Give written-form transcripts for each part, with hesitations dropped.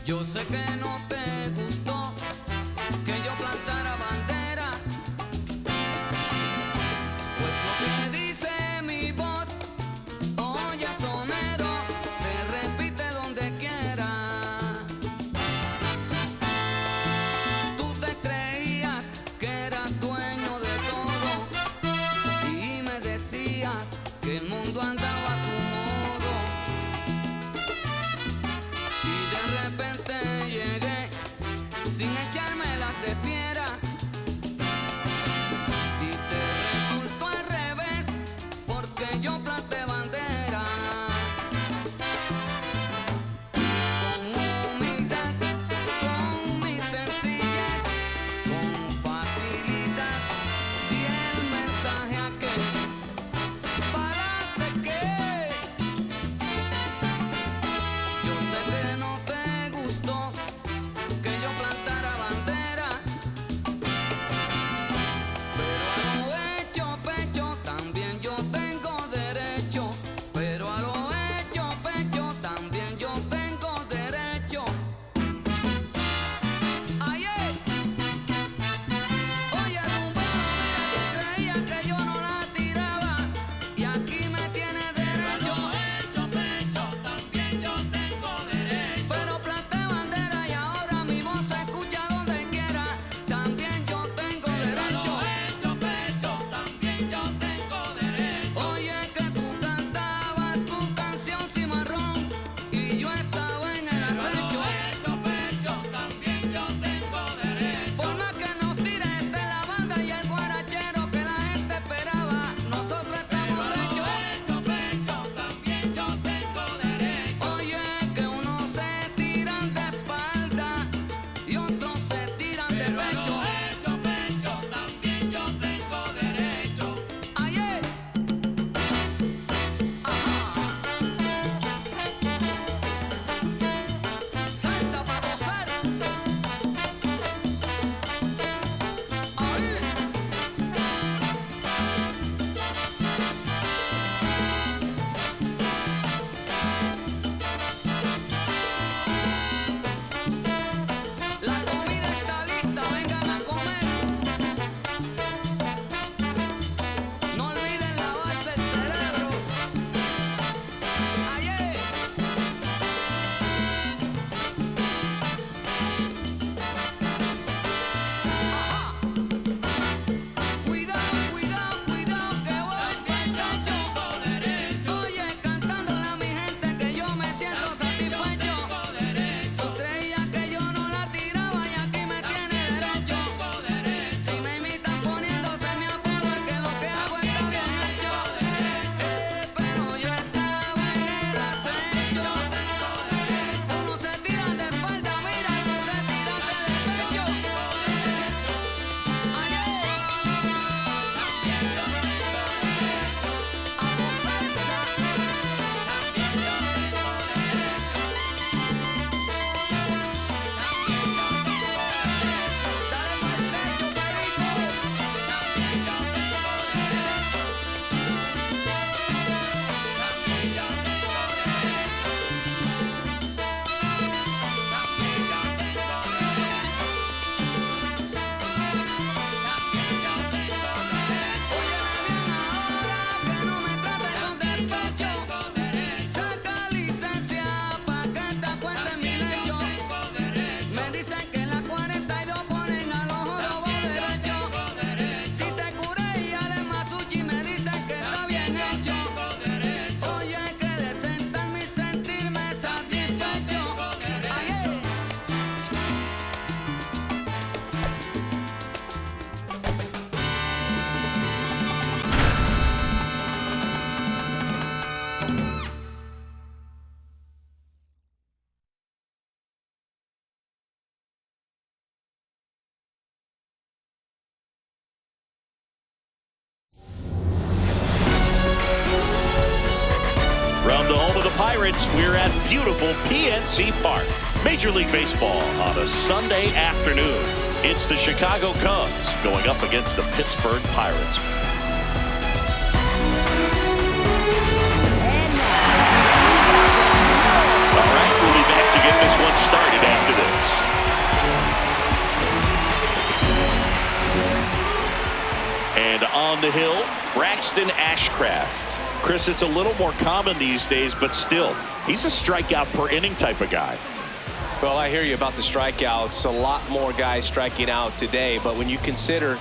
Yo sé que no te gustó que yo plantara bandera, pues lo que dice mi voz, oye sonero, se repite donde quiera. Tú te creías que eras dueño de todo y me decías que el mundo andaba a tu modo. Y de repente llegué sin echármelas de fiera y te resultó al revés porque yo planté bandera. Con humildad, con mi sencillez, con facilidad di el mensaje aquel. Párate que yo sé que no te gustó que yo plantara bandera, pero a lo hecho pecho también yo tengo derecho. Pero a lo hecho pecho también yo tengo derecho. Aye, oye rumbero, mira, tú creías que yo no la tiraba y aquí me tienes derecho. Pero planté bandera y ahora mi voz se escucha donde quiera. También yo tengo derecho. Oye, que tú cantabas tu canción cimarrón y yo estaba en el acecho. Por más que nos tires de la banda y el guarachero que la gente esperaba, nosotros estamos hechos. Oye, que unos se tiran de espalda y otros se tiran de pecho. Ayer, salsa para gozar. Ahí. La comida está lista, vengan a comer. No olviden lavarse el cerebro. Ayer. Ajá. Cuidado, cuidado, cuidado que voy pa'l techo. Oye, cantándole a mi gente que yo me siento satisfecho. Tú creías que yo no la tiraba y aquí me tienes derecho. Si me imitan poniéndose mi apodo es que lo que hago está bien hecho. Pero yo estaba en el acecho. Uno se tiran de espalda, mira, y tú te tiraste de pecho. Ayer. Hago salsa. Dale pa'l techo, perico. Óyeme bien ahora que no me trates con despecho. Saca licencia pa' que te cuente mi lecho. Me dicen que en la 42 ponen a los jorobos derechos. Si te curé y además sushi me dicen que está bien hecho. Oye, que de sentarme y sentirme satisfecho. Ayer. From the home of the Pirates, we're at beautiful PNC Park. Major League Baseball on a Sunday afternoon. It's the Chicago Cubs going up against the Pittsburgh Pirates. All right, we'll be back to get this one started after On the hill, Braxton Ashcroft. Chris, it's a little more common these days, but still, he's a strikeout per inning type of guy. Well, I hear you about the strikeouts. A lot more guys striking out today, but when you consider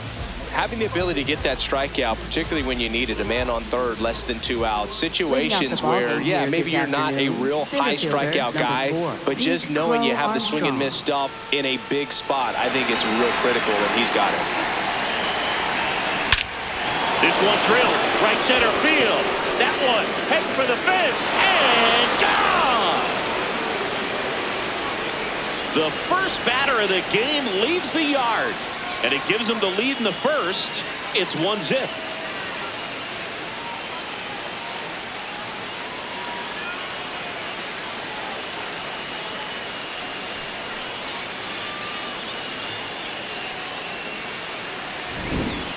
having the ability to get that strikeout, particularly when you need it, a man on third, less than 2 outs, situations where, yeah, maybe you're not a real high strikeout guy, but just knowing you have the swing and miss stuff in a big spot, I think it's real critical, and he's got it. This one drilled right center field. That one heading for the fence and gone. The first batter of the game leaves the yard, and it gives him the lead in the first. It's 1-0.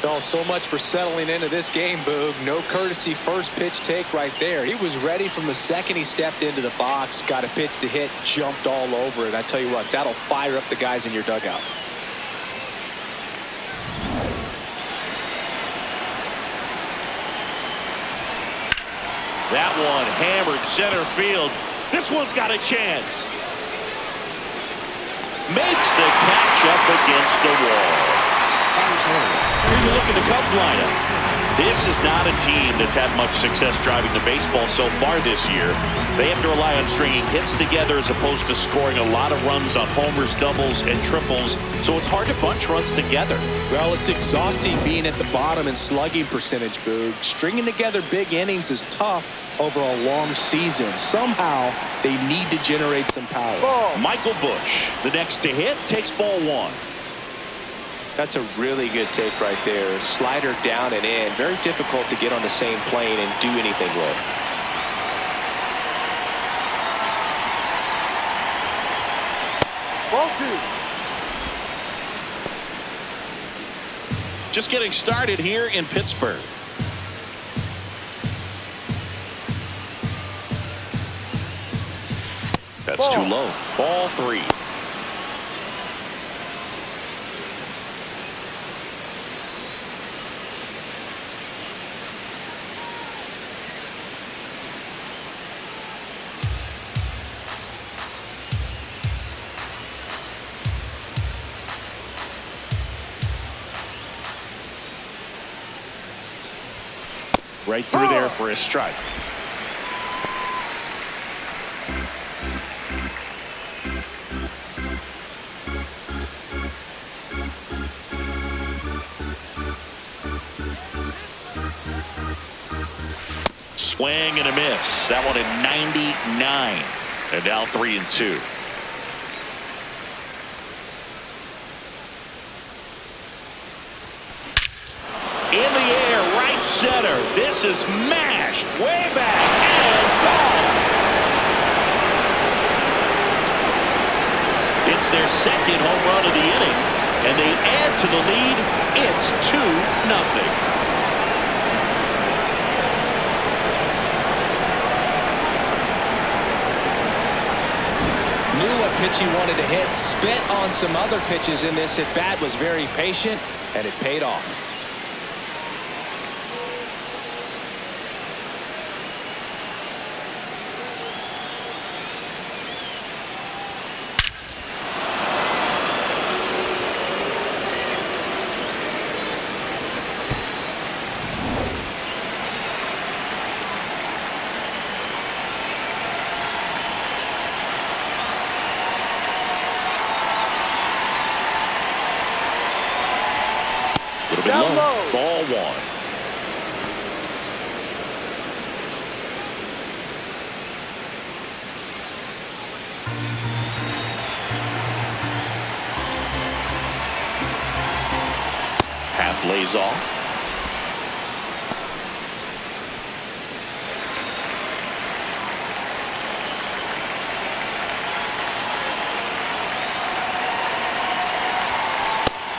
Oh, so much for settling into this game, Boog. No courtesy first pitch take right there. He was ready from the second he stepped into the box, got a pitch to hit, jumped all over it. I tell you what, that'll fire up the guys in your dugout. That one hammered center field. This one's got a chance. Makes the catch up against the wall. Here's a look at the Cubs lineup. This is not a team that's had much success driving the baseball so far this year. They have to rely on stringing hits together as opposed to scoring a lot of runs on homers, doubles, and triples. So it's hard to bunch runs together. Well, it's exhausting being at the bottom in slugging percentage, Boog. Stringing together big innings is tough over a long season. Somehow, they need to generate some power. Michael Busch, the next to hit, takes ball one. That's a really good take right there. Slider down and in. Very difficult to get on the same plane and do anything with. Ball two. Just getting started here in Pittsburgh. That's too low. Ball three. Right through there for a strike. Swing and a miss. That one at 99. And now 3-2. In the air, right center. This is mashed way back and gone. It's their second home run of the inning, and they add to the lead. It's 2-0. Knew what pitch he wanted to hit. Spent on some other pitches in this at bat. Was very patient, and it paid off. Down low. Ball one. Half lays off.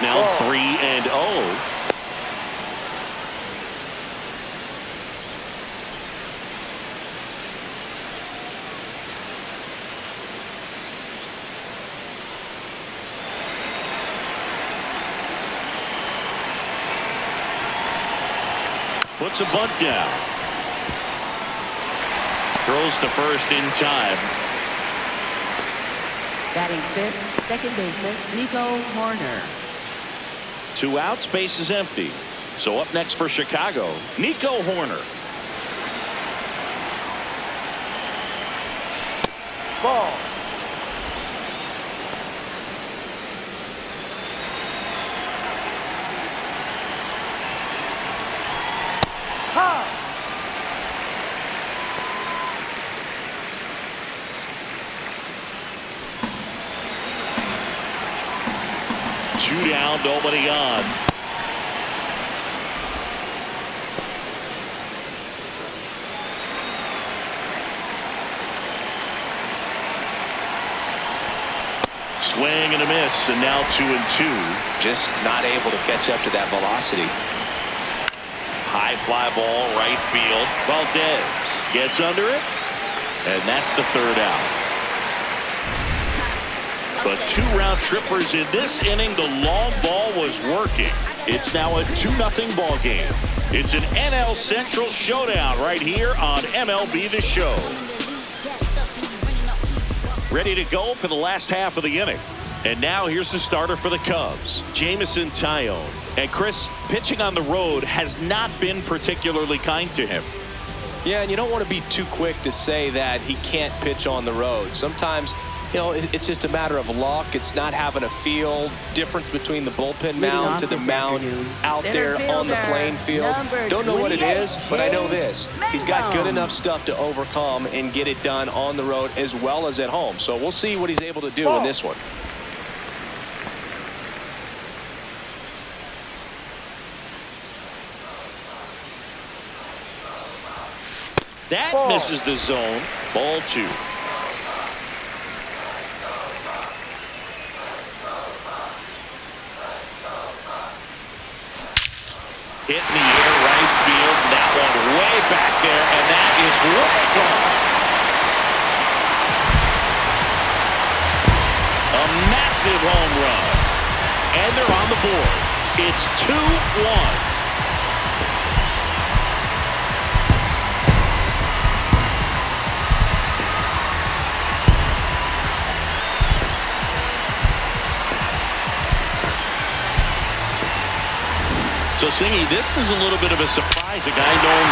Now 3-0. Puts a bunt down. Throws to first in time. Batting fifth, second baseman Nico Horner. 2 outs, base is empty. So up next for Chicago, Nico Horner. Ball. Ha! 2 down, nobody on. Swing and a miss, and now 2-2. Just not able to catch up to that velocity. High fly ball, right field. Valdez gets under it, and that's the 3rd out. But 2 round trippers in this inning. The long ball was working. It's now a 2-0 ball game. It's an NL Central showdown right here on MLB The Show. Ready to go for the last half of the inning. And now here's the starter for the Cubs, Jameson Taillon. And Chris, pitching on the road has not been particularly kind to him. Yeah, and you don't want to be too quick to say that he can't pitch on the road. Sometimes, you know, it's just a matter of luck. It's not having a feel. Difference between the bullpen mound to the mound out there on the playing field. Don't know what it is, but I know this. He's got good enough stuff to overcome and get it done on the road as well as at home. So we'll see what he's able to do in this one. That misses the zone. Ball 2. Hit in the air, right field. That one way back there, and that is way gone. A massive home run. And they're on the board. It's 2-1. So, Singy, this is a little bit of a surprise. A guy known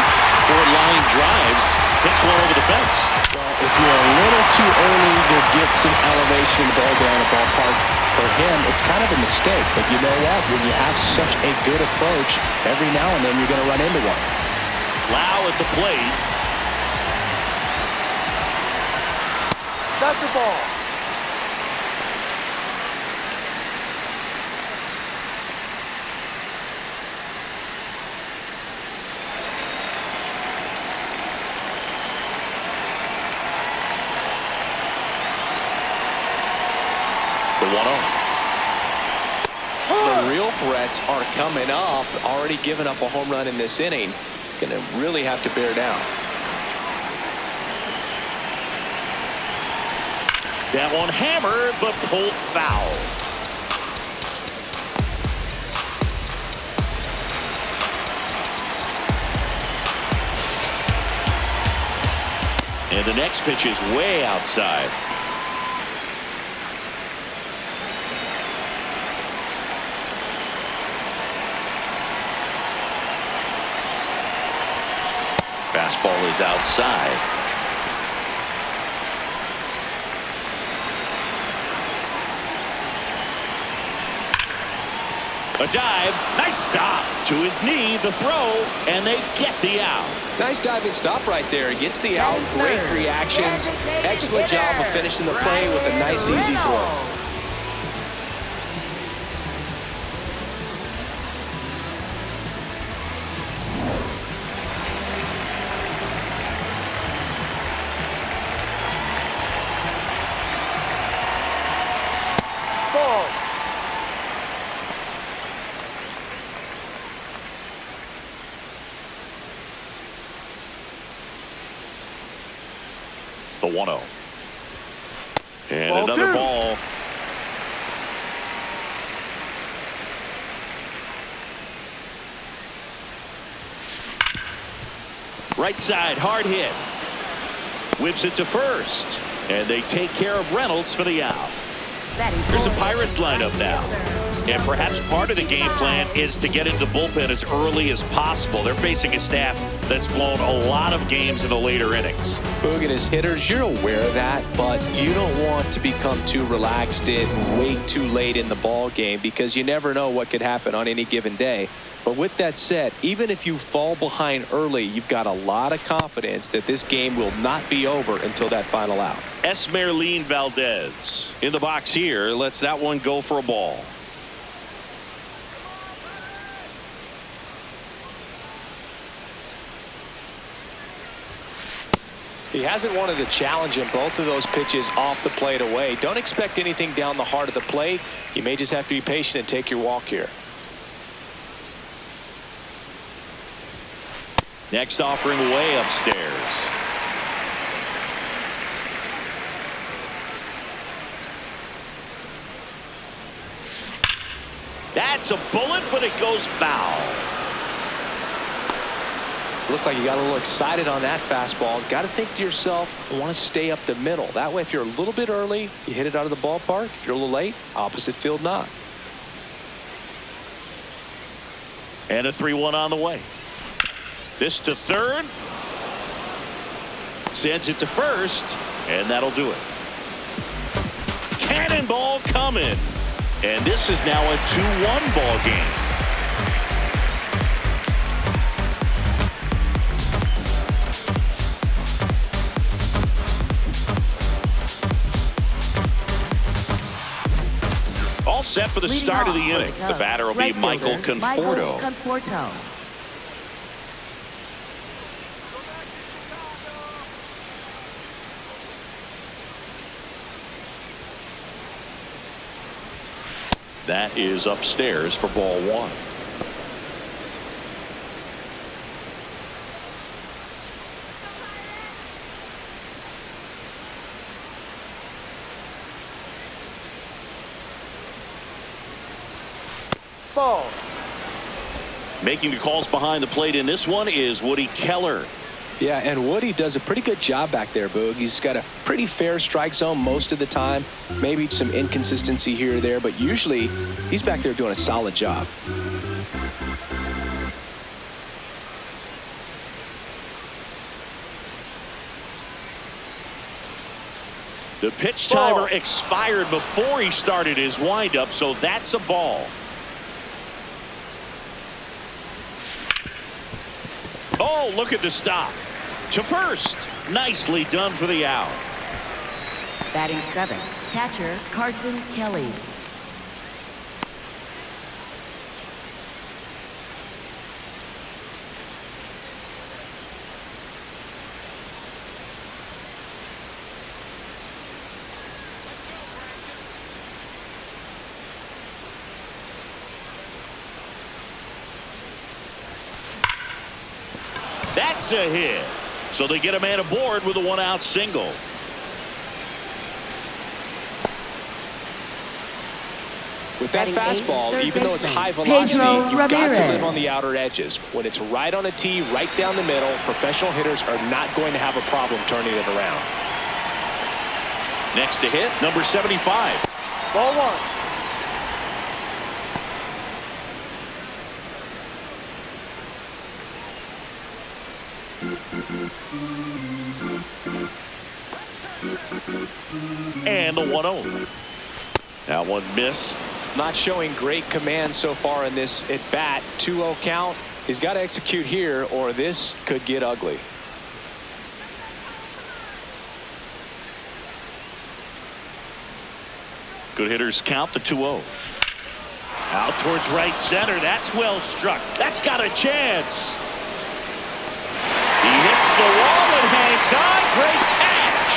for line drives hits one over the fence. Well, if you're a little too early to get some elevation in the ball down the ballpark, for him, it's kind of a mistake. But you know what? When you have such a good approach, every now and then you're going to run into one. Lau at the plate. That's the ball. The 1-0. The real threats are coming up. Already given up a home run in this inning. He's going to really have to bear down. That one hammered, but pulled foul. And the next pitch is way outside. Fastball is outside. A dive, nice stop to his knee, the throw, and they get the out. Nice diving stop right there. He gets the out. Great reactions. Excellent job of finishing the play with a nice, easy throw. The 1-0. And ball another 2. Ball. Right side, hard hit. Whips it to first. And they take care of Reynolds for the out. Here's the Pirates lineup now. And perhaps part of the game plan is to get into the bullpen as early as possible. They're facing a staff that's blown a lot of games in the later innings. Boog and his hitters, you're aware of that, but you don't want to become too relaxed and wait too late in the ball game because you never know what could happen on any given day. But with that said, even if you fall behind early, you've got a lot of confidence that this game will not be over until that final out. Esmeralyn Valdez in the box here. Lets that one go for a ball. He hasn't wanted to challenge him. Both of those pitches off the plate away. Don't expect anything down the heart of the plate. You may just have to be patient and take your walk here. Next offering way upstairs. That's a bullet, but it goes foul. Looked like you got a little excited on that fastball. Got to think to yourself, I want to stay up the middle. That way, if you're a little bit early, you hit it out of the ballpark. If you're a little late, opposite field knock. And a 3-1 on the way. This to third. Sends it to first. And that'll do it. Cannonball coming. And this is now a 2-1 ball game. All set for the start of the inning. The batter will be Michael Conforto. That is upstairs for ball one. Ball. Making the calls behind the plate in this one is Woody Keller. Yeah, and Woody does a pretty good job back there, Boog. He's got a pretty fair strike zone most of the time. Maybe some inconsistency here or there, but usually he's back there doing a solid job. The pitch timer expired before he started his windup, so that's a ball. Oh, look at the stop. To first. Nicely done for the out. Batting seventh, catcher Carson Kelly. That's a hit. So they get a man aboard with a one-out single. With that fastball, even though it's high velocity, you've got to live on the outer edges. When it's right on a tee, right down the middle, professional hitters are not going to have a problem turning it around. Next to hit, number 75. Ball one. And the 1-0. That one missed. Not showing great command so far in this at bat. 2-0 count. He's got to execute here or this could get ugly. Good hitters count the 2-0. Out towards right center. That's well struck. That's got a chance. He hits the wall and hangs on. Great catch.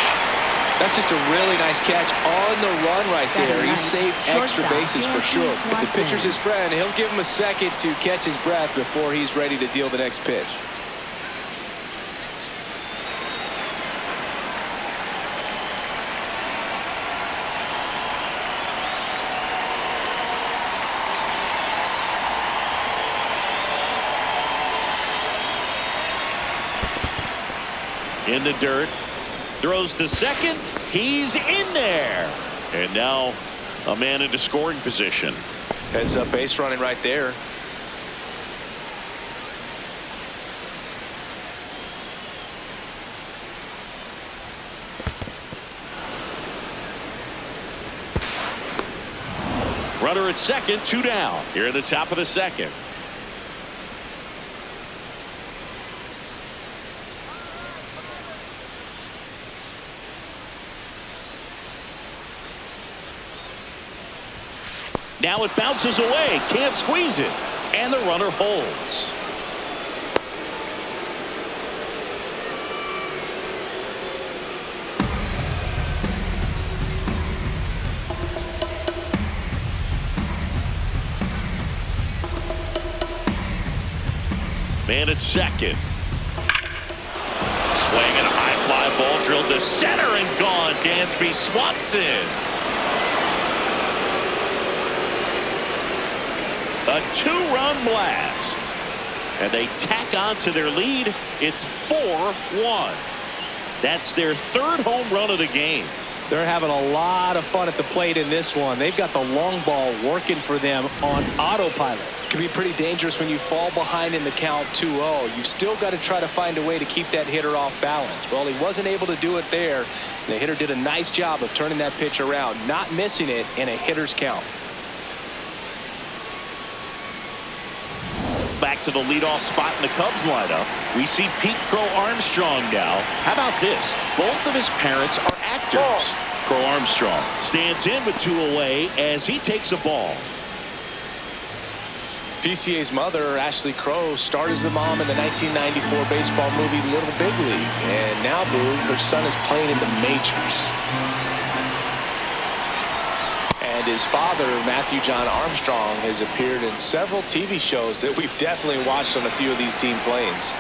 That's just a really nice catch on the run right there. He saved extra bases for sure. If the pitcher's his friend, he'll give him a second to catch his breath before he's ready to deal the next pitch. in the dirt. Throws to second. He's in there. And now a man into scoring position. Heads up base running right there. Runner at second, 2 down. Here at the top of the second. Now it bounces away. Can't squeeze it. And the runner holds. Man at second. Swinging a high fly ball drilled to center and gone. Dansby Swanson. A 2-run blast. And they tack on to their lead. It's 4-1. That's their 3rd home run of the game. They're having a lot of fun at the plate in this one. They've got the long ball working for them on autopilot. Can be pretty dangerous when you fall behind in the count 2-0. You've still got to try to find a way to keep that hitter off balance. Well, he wasn't able to do it there. The hitter did a nice job of turning that pitch around, not missing it in a hitter's count. Back to the leadoff spot in the Cubs lineup. We see Pete Crow Armstrong now. How about this? Both of his parents are actors. Crow Armstrong stands in with 2 away as he takes a ball. PCA's mother, Ashley Crow, starred as the mom in the 1994 baseball movie Little Big League. And now, Boo, her son is playing in the majors. And his father, Matthew John Armstrong, has appeared in several TV shows that we've definitely watched on a few of these team planes.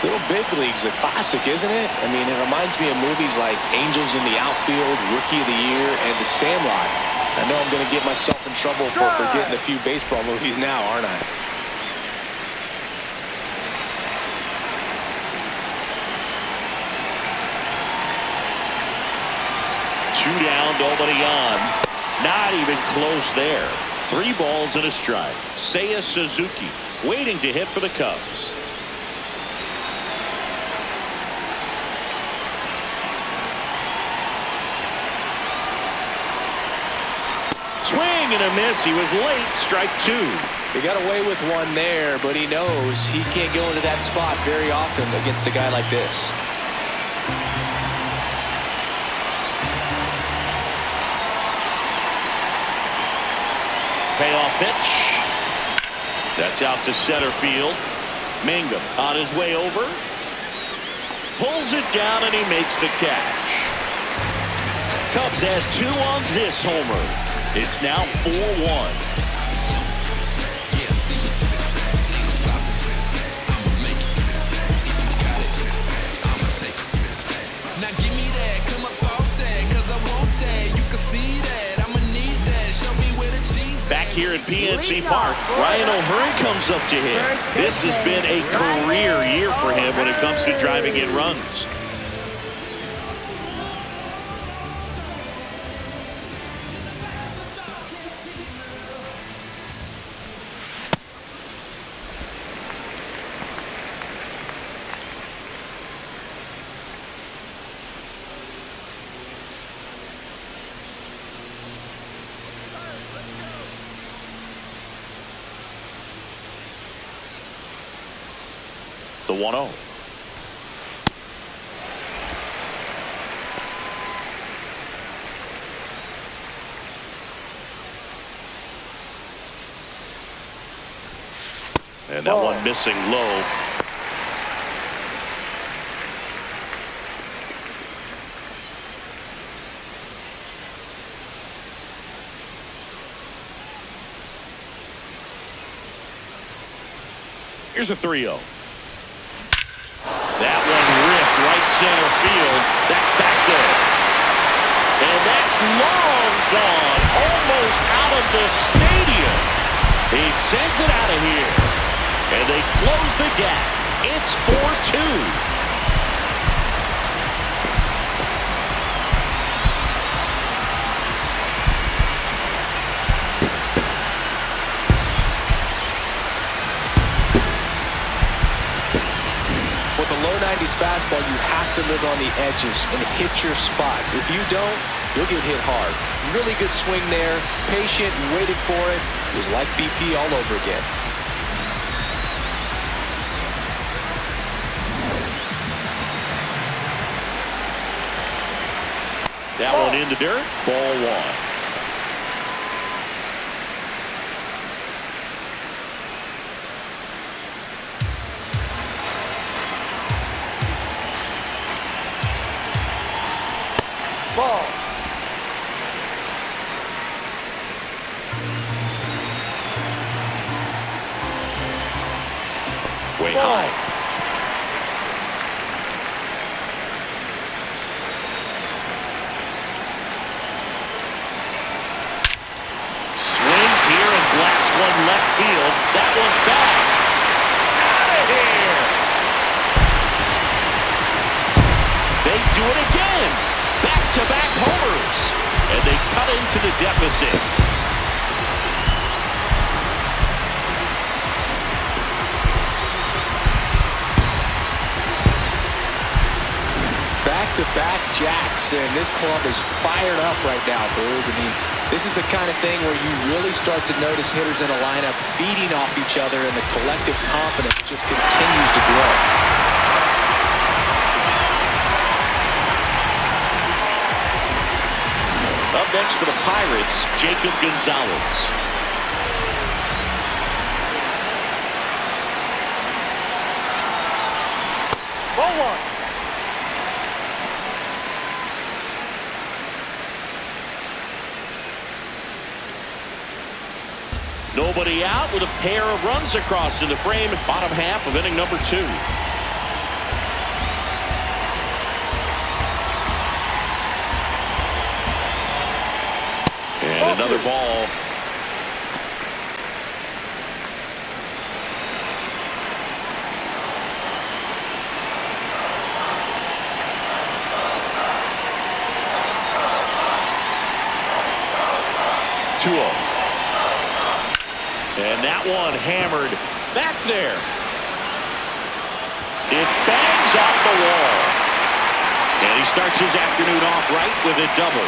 Little Big League's a classic, isn't it? I mean, it reminds me of movies like Angels in the Outfield, Rookie of the Year, and The Sandlot. I know I'm going to get myself in trouble for forgetting a few baseball movies now, aren't I? Two down, nobody on. Not even close there. 3 balls and a strike. Seiya Suzuki waiting to hit for the Cubs. Swing and a miss. He was late. Strike 2. He got away with one there, but he knows he can't go into that spot very often against a guy like this. Payoff pitch. That's out to center field. Mangum on his way over. Pulls it down and he makes the catch. Cubs had 2 on this homer. It's now 4-1. Back here at PNC Park, Ryan O'Hearn comes up to him. This has been a career year for him when it comes to driving in runs. The 1-0. And that one missing low. Here's a 3-0. That one ripped right center field. That's back there. And that's long gone. Almost out of the stadium. He sends it out of here. And they close the gap. It's 4-2. With a low 90s fastball, you have to live on the edges and hit your spots. If you don't, you'll get hit hard. Really good swing there. Patient, waited for it. It was like BP all over again. That one into dirt. Ball one. Ball. Way high. Swings here and blasts one left field. That one's back. Out of here. They do it again. Back-to-back homers. And they cut into the deficit. Back-to-back jacks, and this club is fired up right now, Berg. I mean, this is the kind of thing where you really start to notice hitters in a lineup feeding off each other, and the collective confidence just continues to grow. Up next for the Pirates, Jacob Gonzalez. Ball one. Nobody out with a pair of runs across in the frame. Bottom half of inning number 2. And another ball. And that one hammered back there. It bangs off the wall. And he starts his afternoon off right with a double.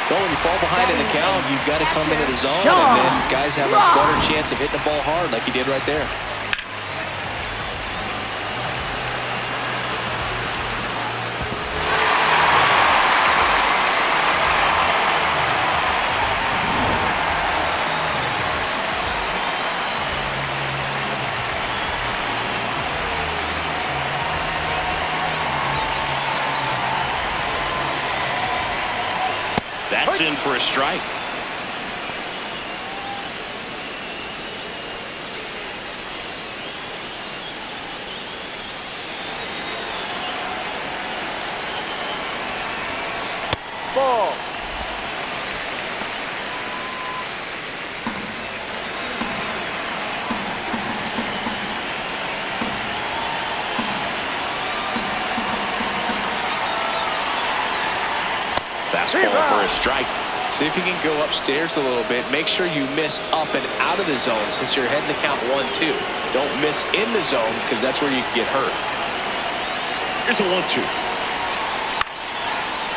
Well, when you fall behind in the count, you've got to come into the zone, and then guys have a better chance of hitting the ball hard like he did right there. That's in for a strike. Ball. Fastball for a strike. See if you can go upstairs a little bit. Make sure you miss up and out of the zone since you're heading the count 1-2. Don't miss in the zone because that's where you can get hurt. Here's a 1-2.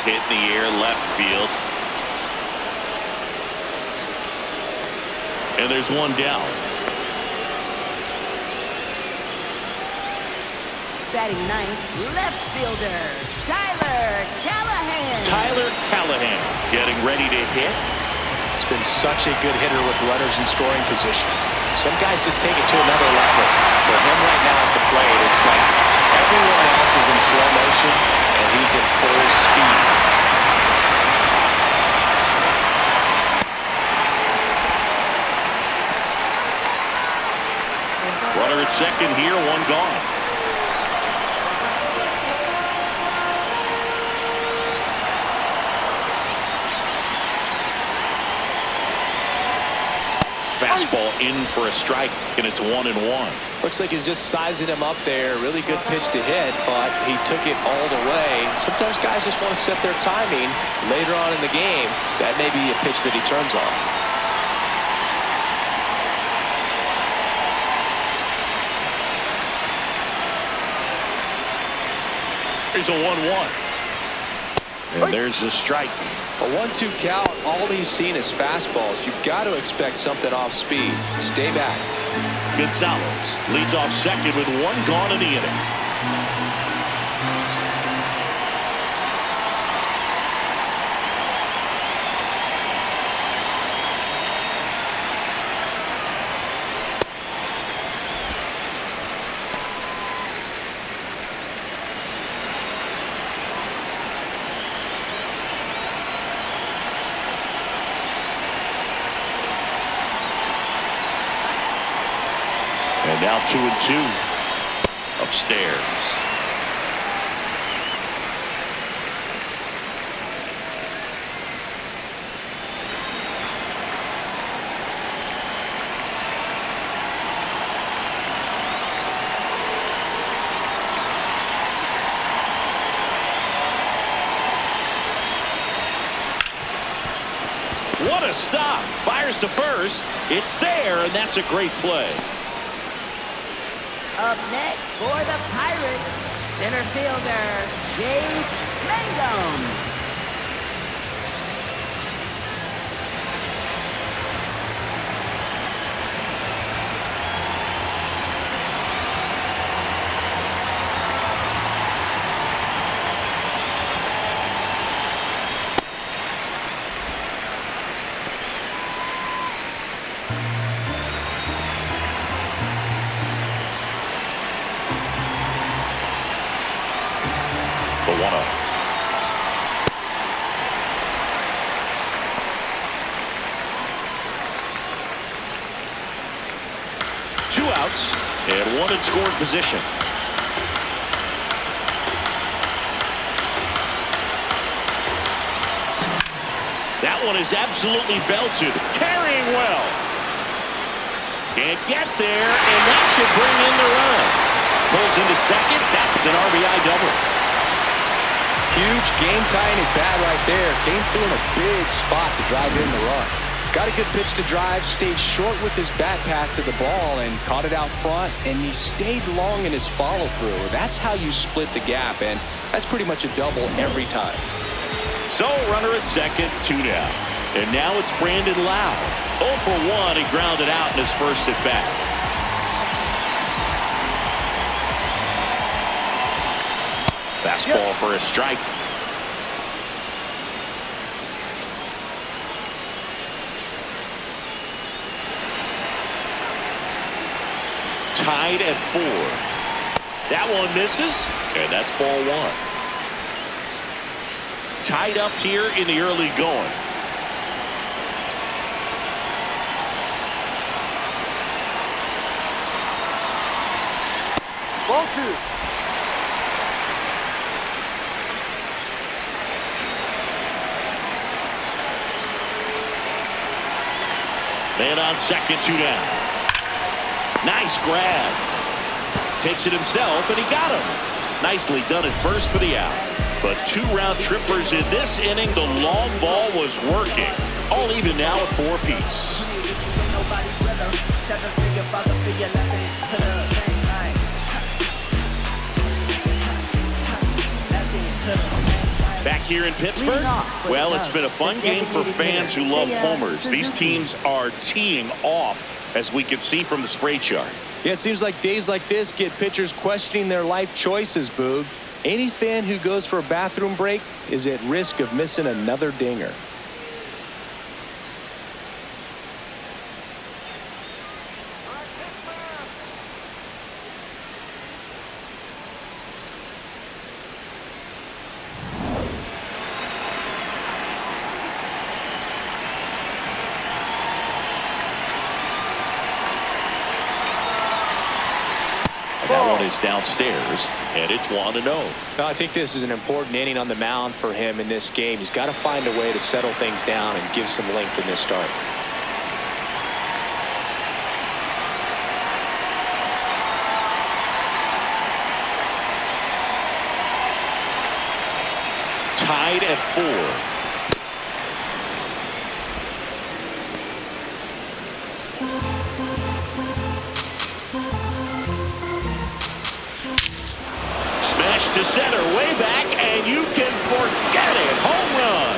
Hit in the air, left field. And there's one down. Batting ninth, left fielder, Tyler Callahan. Tyler Callahan getting ready to hit. It's been such a good hitter with runners in scoring position. Some guys just take it to another level. For him right now at the plate, it's like everyone else is in slow motion, and he's in full speed. Runner at second here, one gone. fastball in for a strike, and it's 1-1. Looks like he's just sizing him up there. Really good pitch to hit, but he took it all the way. Sometimes guys just want to set their timing later on in the game. That may be a pitch that he turns on. There's a 1-1. And there's the strike. A 1-2 count. All he's seen is fastballs. You've got to expect something off speed. Stay back. Gonzalez leads off second with 1 gone in the inning. And now 2-2 upstairs. What a stop. Fires to first. It's there, and that's a great play. Up next for the Pirates, center fielder, Jameson. The 1-0. Two outs and one in scoring position. That one is absolutely belted. Carrying well. Can't get there, and that should bring in the run. Pulls into second. That's an RBI double. Huge game-tying at bat right there. Came through in a big spot to drive in the run. Got a good pitch to drive, stayed short with his bat path to the ball and caught it out front, and he stayed long in his follow-through. That's how you split the gap, and that's pretty much a double every time. So, runner at second, 2 down. And now it's Brandon Lau. 0 for 1, he grounded out in his first at-bat. Fastball for a strike. Tied at 4. That one misses, and that's ball 1. Tied up here in the early going. Ball 2. Man on second, 2 down. Nice grab. Takes it himself, and he got him. Nicely done at first for the out. But 2 round trippers in this inning. The long ball was working. All even now at 4 apiece. Back here in Pittsburgh, well, it's been a fun game for fans who love homers. These teams are teeing off, as we can see from the spray chart. Yeah, it seems like days like this get pitchers questioning their life choices, Boog. Any fan who goes for a bathroom break is at risk of missing another dinger. That one is downstairs, and it's 1-0. I think this is an important inning on the mound for him in this game. He's got to find a way to settle things down and give some length in this start. tied at 4. Smash to center, way back, and you can forget it. Home run.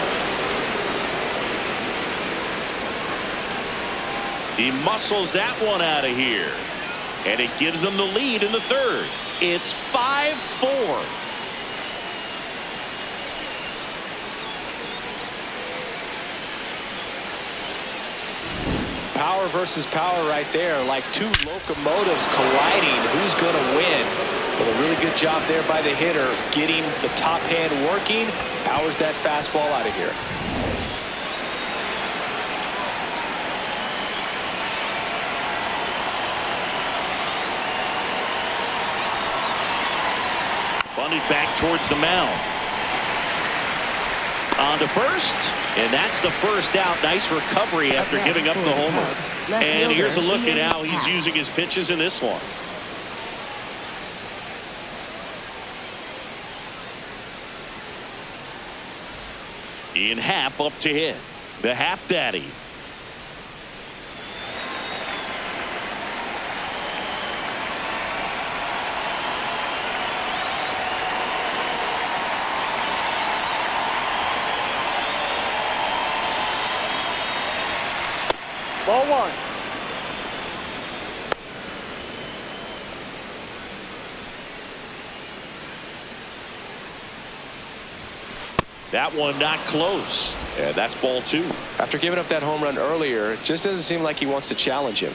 He muscles that one out of here, and it gives them the lead in the third. It's 5-4. Power versus power right there, like two locomotives colliding. Who's going to win? Well, a really good job there by the hitter, getting the top hand working. Powers that fastball out of here. Bunted back towards the mound. On to first, and that's the first out. Nice recovery after giving up the homer. And here's a look at how he's using his pitches in this one. Ian Happ up to hit. The Happ Daddy. Ball 1. That one not close. Yeah, that's ball 2. After giving up that home run earlier, it just doesn't seem like he wants to challenge him.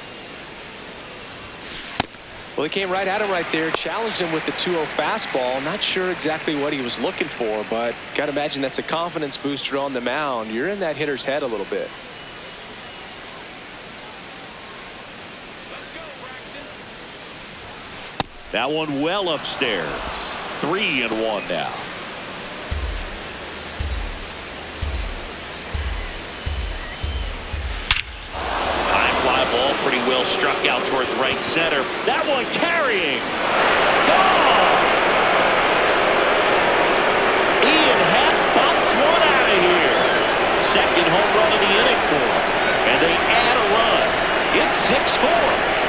Well, he came right at him right there, challenged him with the 2-0 fastball. Not sure exactly what he was looking for, but got to imagine that's a confidence booster on the mound. You're in that hitter's head a little bit. That one well upstairs. 3-1 now. High fly ball, pretty well struck out towards right center. That one carrying. Gone. Ian Happ bumps one out of here. Second home run of the inning for him. And they add a run. It's 6-4.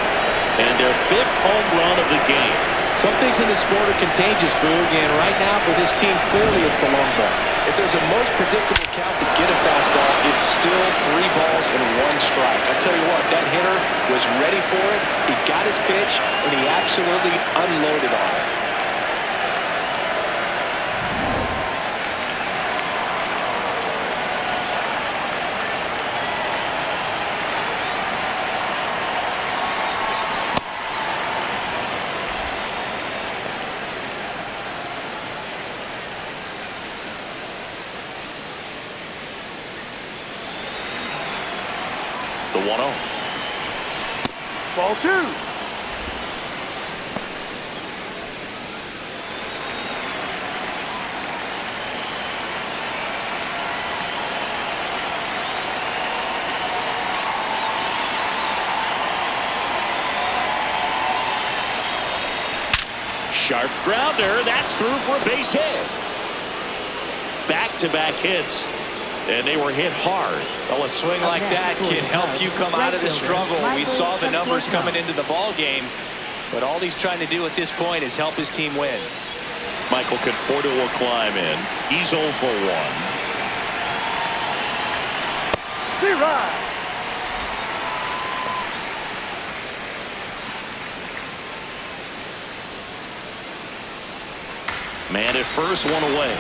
And their 5th home run of the game. Some things in the sport are contagious, Boog, and right now for this team, clearly it's the long ball. If there's a most predictable count to get a fastball, it's still 3 balls and 1 strike. I tell you what, that hitter was ready for it. He got his pitch, and he absolutely unloaded on it. The 1-0. Ball 2. Sharp grounder. That's through for a base hit. Back-to-back hits. And they were hit hard. Well, a swing like that can help you come out of the struggle. We saw the numbers coming into the ball game, but all he's trying to do at this point is help his team win. Michael Conforto will climb in. He's 0 for 1. D-Ride. Man at first, 1 away.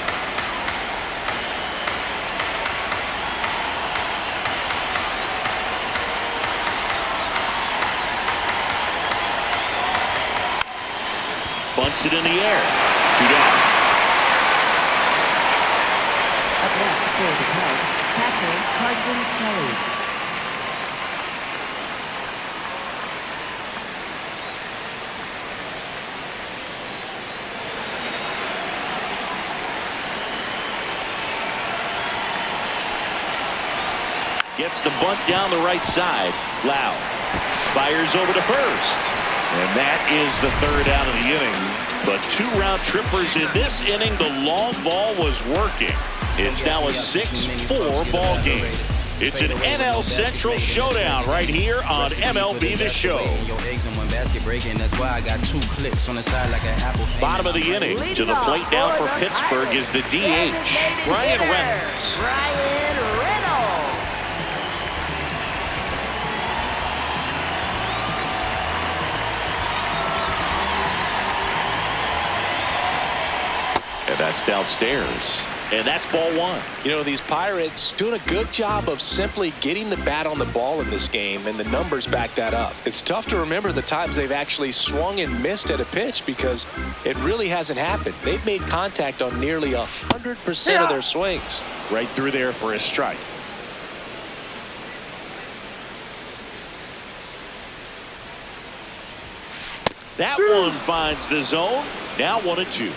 Bunts it in the air. 2 down. Up next for the Cubs, catcher Carson Kelly. Gets the bunt down the right side. Loud. Fires over to first. And that is the 3rd out of the inning. But 2 round trippers in this inning. The long ball was working. It's now a 6-4 ball game. It's an NL Central showdown right here on MLB The Show. Bottom of the inning. To the plate down for Pittsburgh is the DH, Ryan Reynolds. And that's downstairs. And that's ball 1. You know, these Pirates doing a good job of simply getting the bat on the ball in this game, and the numbers back that up. It's tough to remember the times they've actually swung and missed at a pitch because it really hasn't happened. They've made contact on nearly 100% of their swings. Right through there for a strike. That one finds the zone. Now 1-2.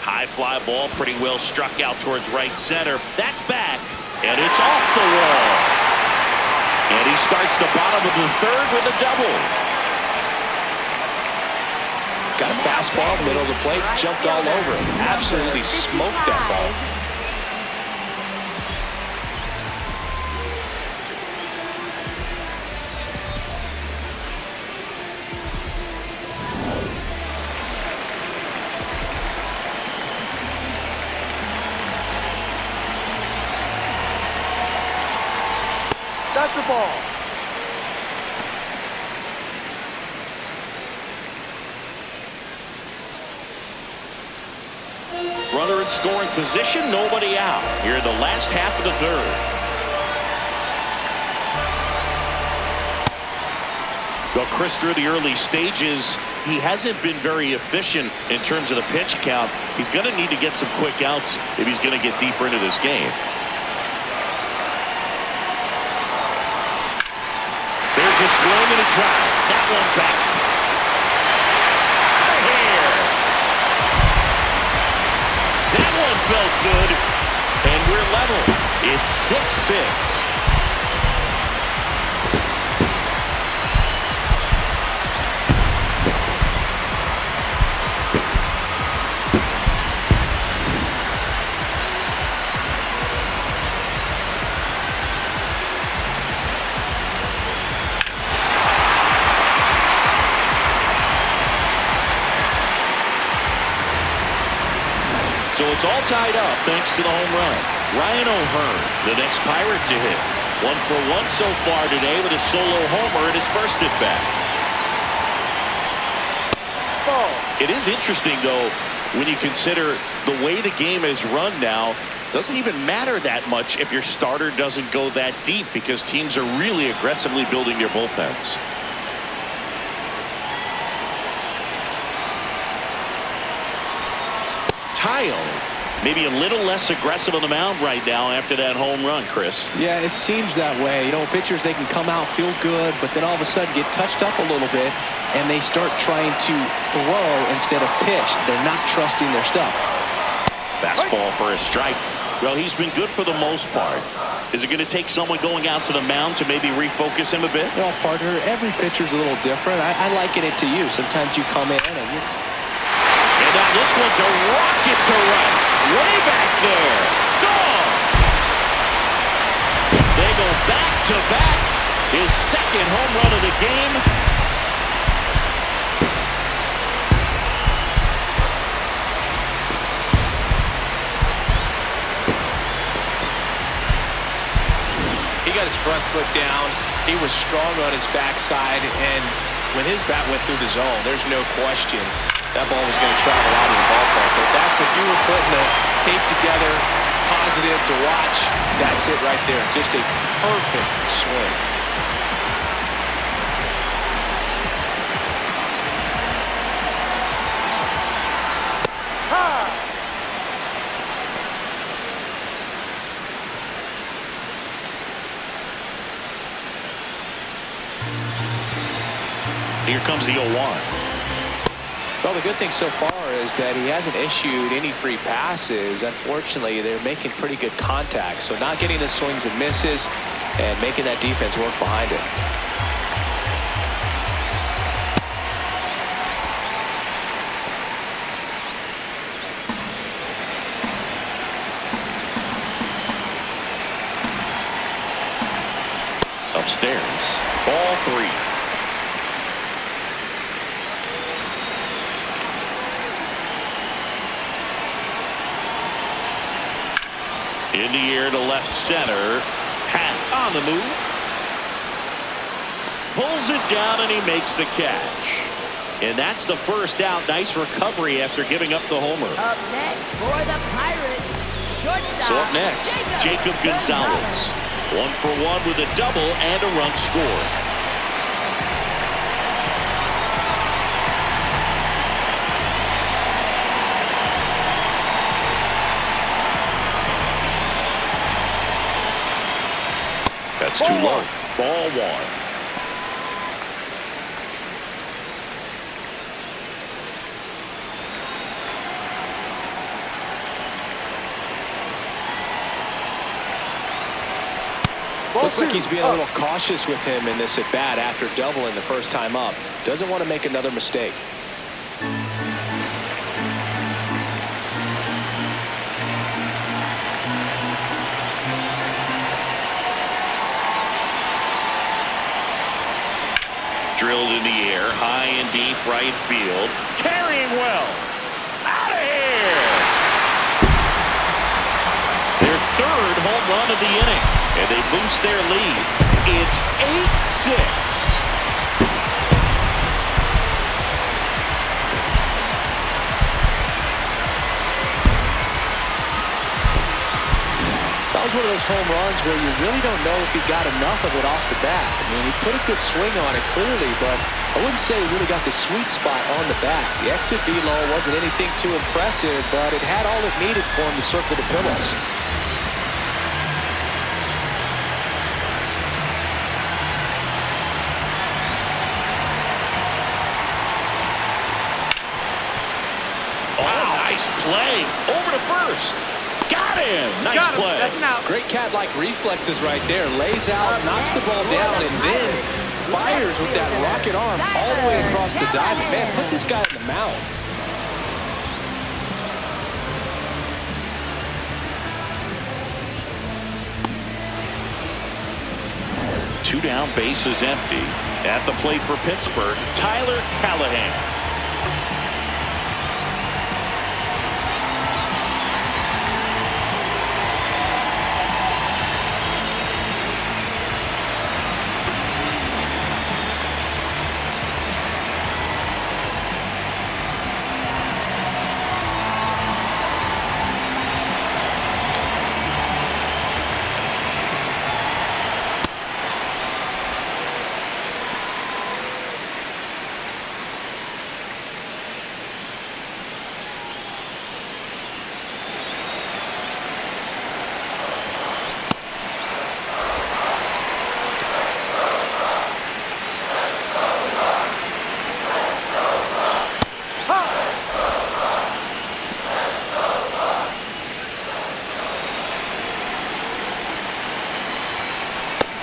High fly ball, pretty well struck out towards right center. That's back, and it's off the wall. And he starts the bottom of the 3rd with a double. Got a fastball, middle of the plate, jumped all over it. Absolutely smoked that ball. That's the ball. Runner in scoring position, nobody out. Here in the last half of the 3rd. Well, Chris, through the early stages, he hasn't been very efficient in terms of the pitch count. He's going to need to get some quick outs if he's going to get deeper into this game. There's a swing and a drive. That one back. Out of here. That one felt good. And we're level. It's 6-6. So it's all tied up thanks to the home run. Ryan O'Hearn, the next Pirate to hit. 1 for 1 so far today with a solo homer in his first at bat. It is interesting, though, when you consider the way the game is run now. Doesn't even matter that much if your starter doesn't go that deep because teams are really aggressively building their bullpens. Taillon, maybe a little less aggressive on the mound right now after that home run, Chris. Yeah, it seems that way. You know, pitchers, they can come out, feel good, but then all of a sudden get touched up a little bit, and they start trying to throw instead of pitch. They're not trusting their stuff. Fastball for a strike. Well, he's been good for the most part. Is it going to take someone going out to the mound to maybe refocus him a bit? Well, partner, every pitcher's a little different. I liken it to you. Sometimes you come in and you... And now this one's a rocket to right. Way back there. Gone. They go back to back. His 2nd home run of the game. He got his front foot down. He was strong on his backside, and when his bat went through the zone, there's no question that ball was going to travel out of the ballpark. But that's, if you were putting the tape together, positive to watch, that's it right there. Just a perfect swing. Here comes the 0-1. Well, the good thing so far is that he hasn't issued any free passes. Unfortunately, they're making pretty good contact. So not getting the swings and misses and making that defense work behind it. upstairs. Ball 3. In the air to left center. Hat on the move. Pulls it down and he makes the catch. And that's the first out. Nice recovery after giving up the homer. Up next for the Pirates, shortstop. So up next, Jacob Gonzalez. 1 for 1 with a double and a run scored. That's too low. Ball 1. Looks like he's being a little cautious with him in this at bat after doubling the first time up. Doesn't want to make another mistake. Drilled in the air, high and deep right field. Carrying well. Out of here. Their third home run of the inning. And they boost their lead. It's 8-6. That was one of those home runs where you really don't know if he got enough of it off the bat. I mean, he put a good swing on it clearly, but I wouldn't say he really got the sweet spot on the bat. The exit velo wasn't anything too impressive, but it had all it needed for him to circle the pillows. Nice play. Over to first. Got him. Nice play. That's an out. Great cat-like reflexes right there. Lays out, knocks the ball down, and then fires with that rocket arm all the way across the diamond. Man, put this guy in the mound. Two down, bases empty. At the plate for Pittsburgh, Taillon.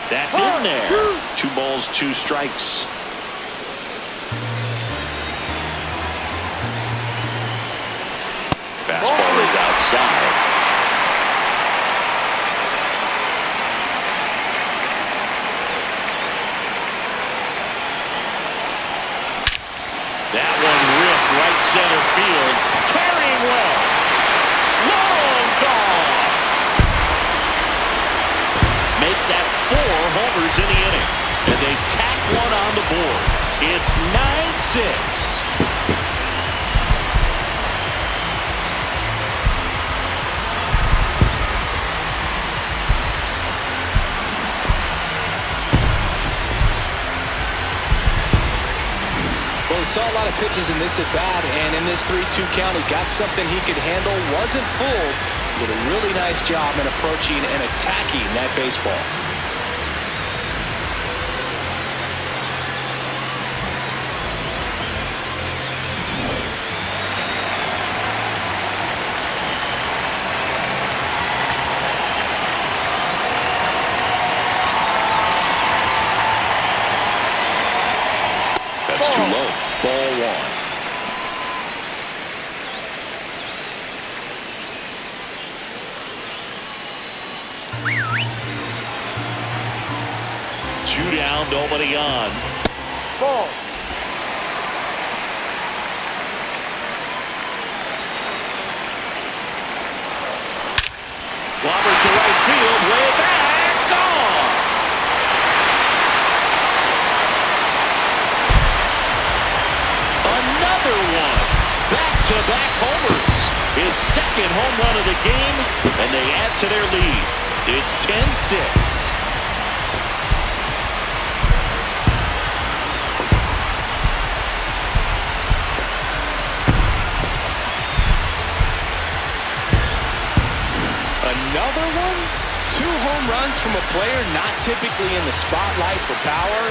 That's in there. 2 balls, 2 strikes. Fastball is outside. That one ripped right center field. Carrying well. Long gone. Make that 4 homers in the inning. And they tack one on the board. It's 9-6. Well, he saw a lot of pitches in this at-bat, and in this 3-2 count, he got something he could handle, wasn't fooled, did a really nice job in approaching and attacking that baseball. That's too low. Ball 1. 2 down, nobody on. Ball. Clobbered to right field, way back, gone. Another one. Back-to-back homers. His second home run of the game, and they add to their lead. It's 10-6. Another one? 2 home runs from a player not typically in the spotlight for power.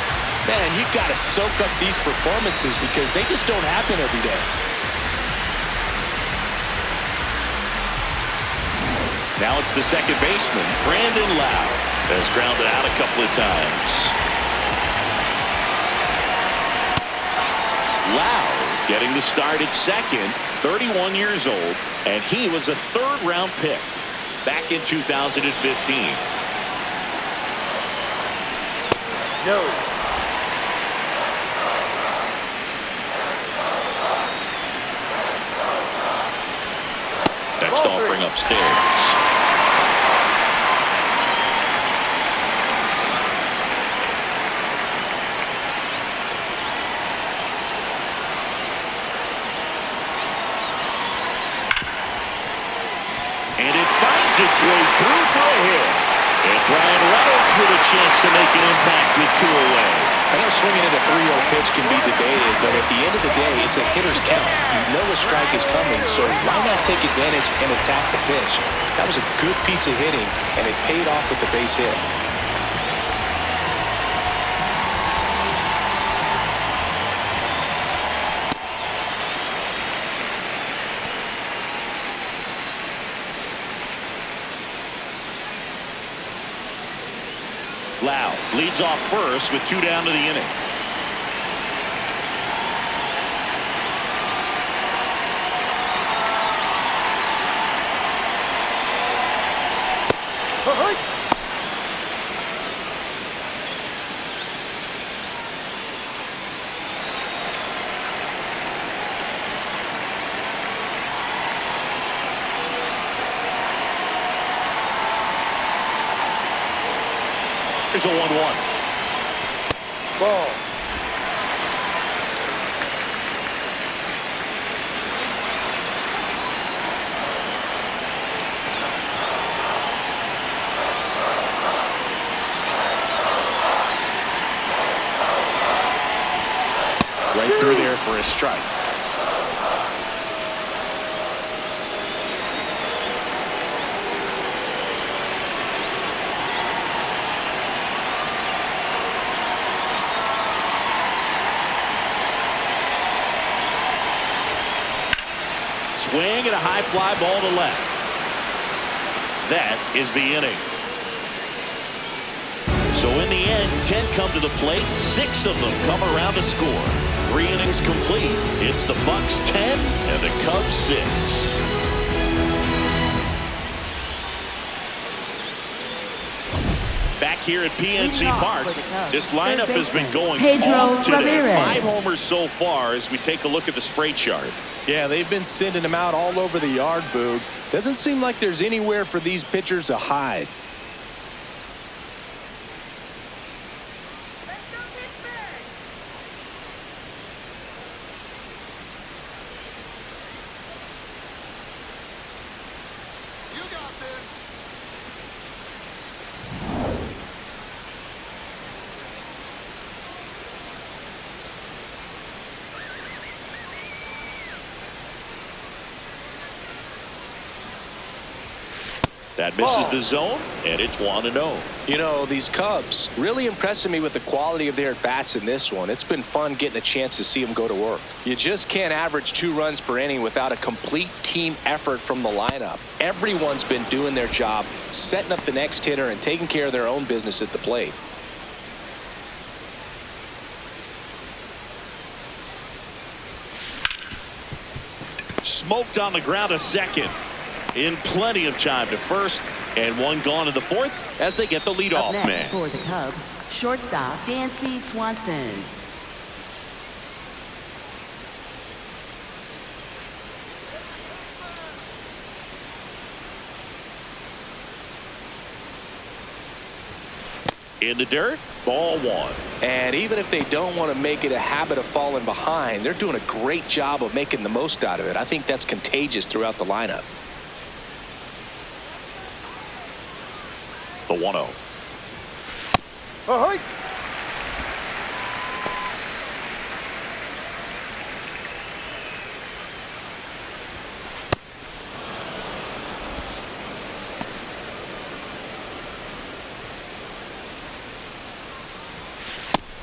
Man, you've got to soak up these performances because they just don't happen every day. Now it's the second baseman, Brandon Lau, has grounded out a couple of times. Lau getting the start at second, 31 years old, and he was a 3rd-round pick back in 2015. No. Next offering upstairs. And it finds its way through for a hit. And Brian Reynolds with a chance to make an impact with 2 away. I know swinging at a 3-0 pitch can be debated, but at the end of the day, it's a hitter's count. You know a strike is coming, so why not take advantage and attack the pitch? That was a good piece of hitting, and it paid off with the base hit. Lau leads off first with 2 down to the inning. Here's a 1-1. Ball. Right through there for a strike. Swing and a high fly ball to left. That is the inning. So in the end, 10 come to the plate, 6 of them come around to score. 3 innings complete. It's the Bucks 10 and the Cubs 6. Back here at PNC Park, this lineup has been going off today. 5 homers so far as we take a look at the spray chart. Yeah, they've been sending them out all over the yard, Boog. Doesn't seem like there's anywhere for these pitchers to hide. That misses the zone, and it's 1-0. You know, these Cubs really impressing me with the quality of their bats in this one. It's been fun getting a chance to see them go to work. You just can't average 2 runs per inning without a complete team effort from the lineup. Everyone's been doing their job, setting up the next hitter and taking care of their own business at the plate. Smoked on the ground to second. In plenty of time to first, and 1 gone in the 4th as they get the leadoff Up next man. for the Cubs, Shortstop, Dansby Swanson. In the dirt, ball one. And even if they don't want to make it a habit of falling behind, they're doing a great job of making the most out of it. I think that's contagious throughout the lineup. The 1-0. Ahoy!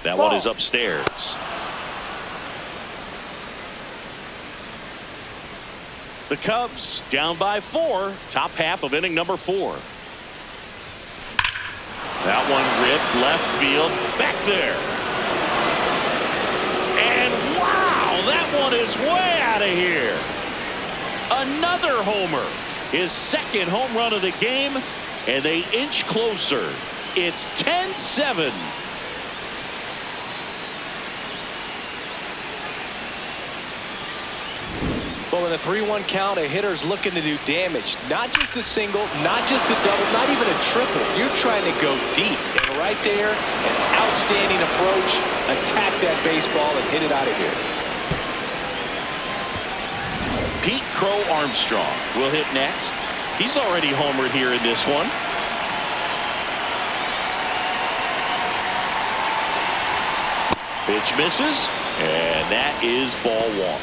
That one is upstairs. The Cubs down by 4. Top half of inning number 4. That one ripped left field back there. And wow, that one is way out of here. Another homer. His second home run of the game, and they inch closer. It's 10-7. Well, in a 3-1 count, a hitter's looking to do damage. Not just a single, not just a double, not even a triple. You're trying to go deep. And right there, an outstanding approach. Attack that baseball and hit it out of here. Pete Crow Armstrong will hit next. He's already homered here in this one. Pitch misses, and that is ball one.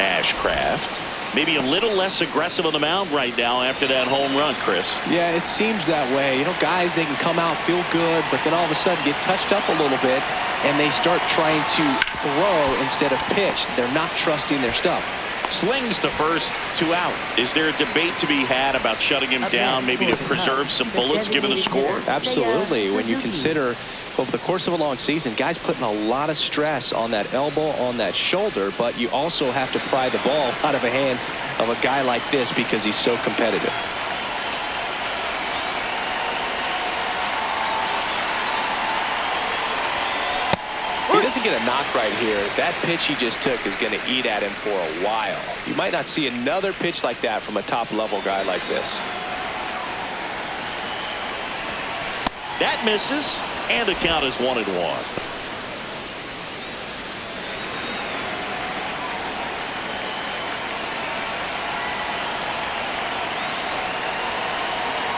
Ashcroft maybe a little less aggressive on the mound right now after that home run, Chris. Yeah, it seems that way. You know, guys, they can come out, feel good, but then all of a sudden get touched up a little bit, and they start trying to throw instead of pitch. They're not trusting their stuff. Slings to first, 2 out. Is there a debate to be had about shutting him down, maybe to preserve some bullets given the score? Absolutely. When you consider over the course of a long season, guys putting a lot of stress on that elbow, on that shoulder, but you also have to pry the ball out of the hand of a guy like this because he's so competitive. He doesn't get a knock right here. That pitch he just took is going to eat at him for a while. You might not see another pitch like that from a top-level guy like this. That misses, and the count is 1-1.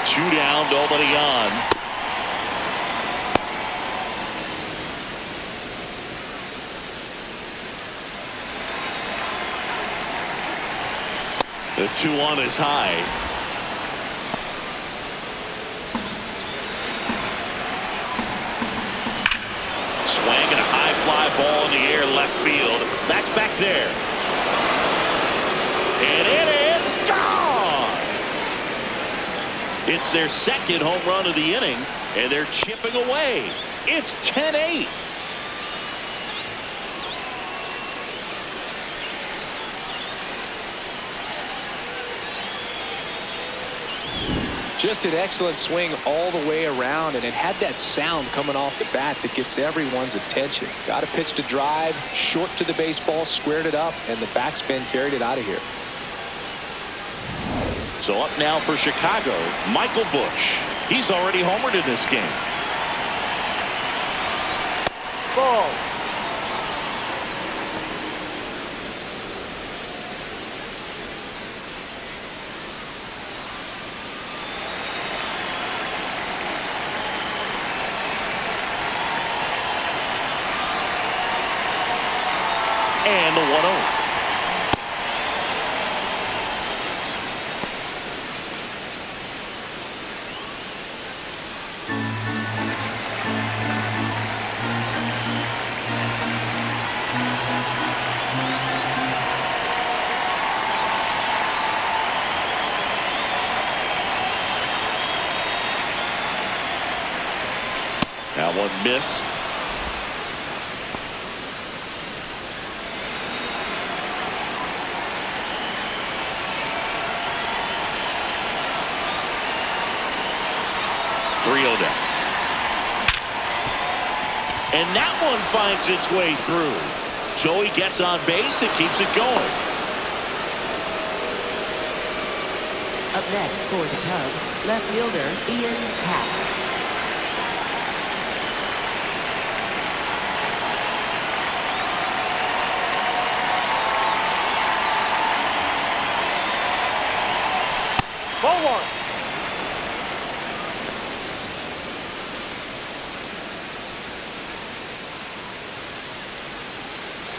Two down, nobody on. The 2-1 is high. Swing and a high fly ball in the air left field. That's back there. And it is gone. It's their second home run of the inning, and they're chipping away. It's 10-8. Just an excellent swing all the way around, and it had that sound coming off the bat that gets everyone's attention. Got a pitch to drive, short to the baseball, squared it up, and the backspin carried it out of here. So up now for Chicago, Michael Busch. He's already homered in this game. Ball. And the 1-0. That one missed. 3-0 down. And that one finds its way through. So he gets on base and keeps it going. Up next for the Cubs, left fielder Ian Happ. Ball one.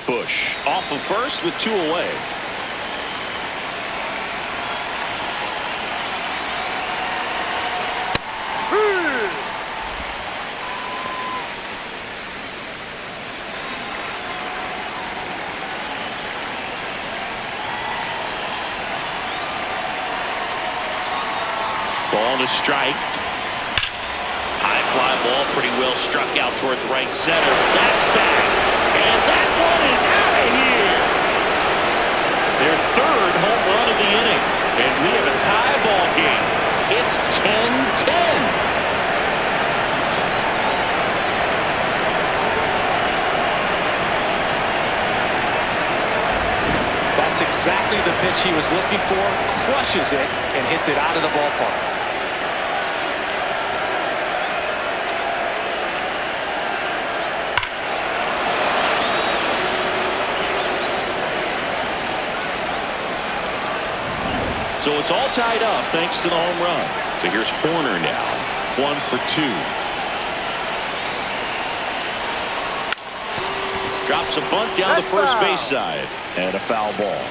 Bush off of first with 2 away. Ball to strike. High fly ball, pretty well struck out towards right center. That's back. And that one is out of here. Their 3rd home run of the inning. And we have a tie ball game. It's 10-10. That's exactly the pitch he was looking for. Crushes it and hits it out of the ballpark. So it's all tied up thanks to the home run. So here's Horner now. 1 for 2. Drops a bunt down the first base side. And a foul ball.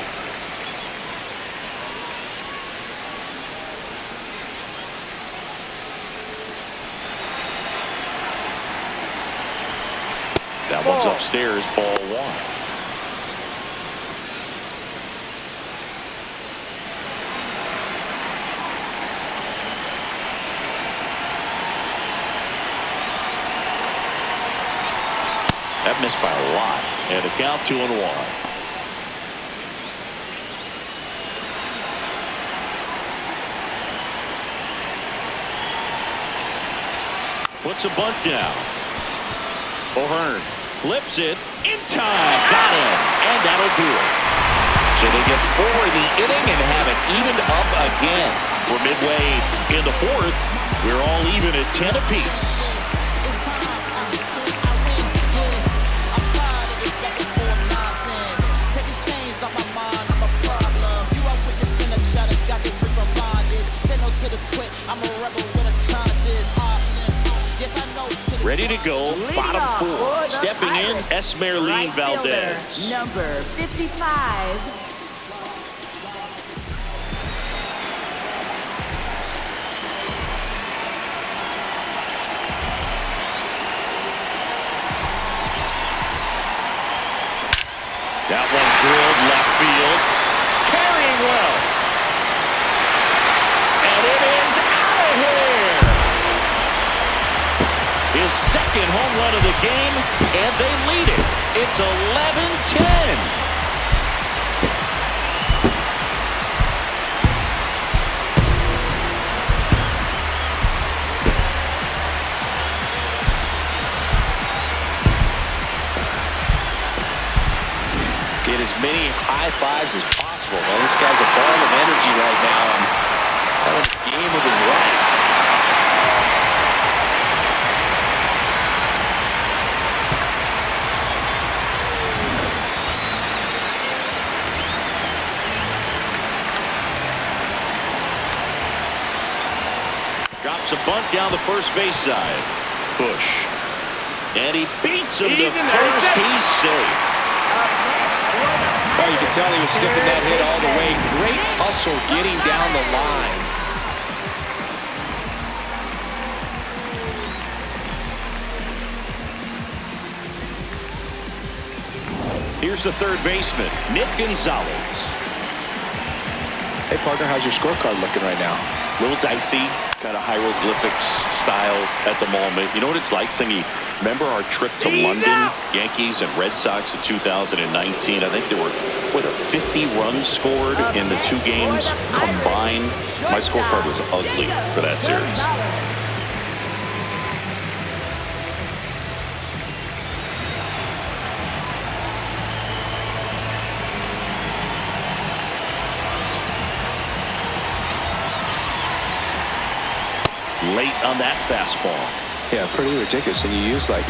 That one's upstairs, ball 1. That missed by a lot. And a count 2-1. Puts a bunt down. O'Hearn flips it in time. Got him. And that'll do it. So they get 4 in the inning and have it evened up again. We're midway in the 4th. We're all even at 10 apiece. Ready to go, bottom 4. Stepping in, Esmeralyn Valdez. Number 55. That one drilled left field. Carrying well. And it is out of here. His 2nd home run of the game, and they lead it. It's 11-10. Get as many high fives as possible. Well, this guy's a ball of energy right now. And having the game of his life. Drops a bunt down the first base side. Bush. And he beats him to first. He's safe. Oh, you can tell he was sticking that hit all the way. Great hustle getting down the line. Here's the 3rd baseman, Nick Gonzalez. Hey, partner, how's your scorecard looking right now? A little dicey, kind of hieroglyphics style at the moment. You know what it's like, Singy? Remember our trip to London, Yankees and Red Sox in 2019? I think there were, 50 runs scored in the 2 games combined. My scorecard was ugly for that series. late on that fastball. Yeah, pretty ridiculous. And you use like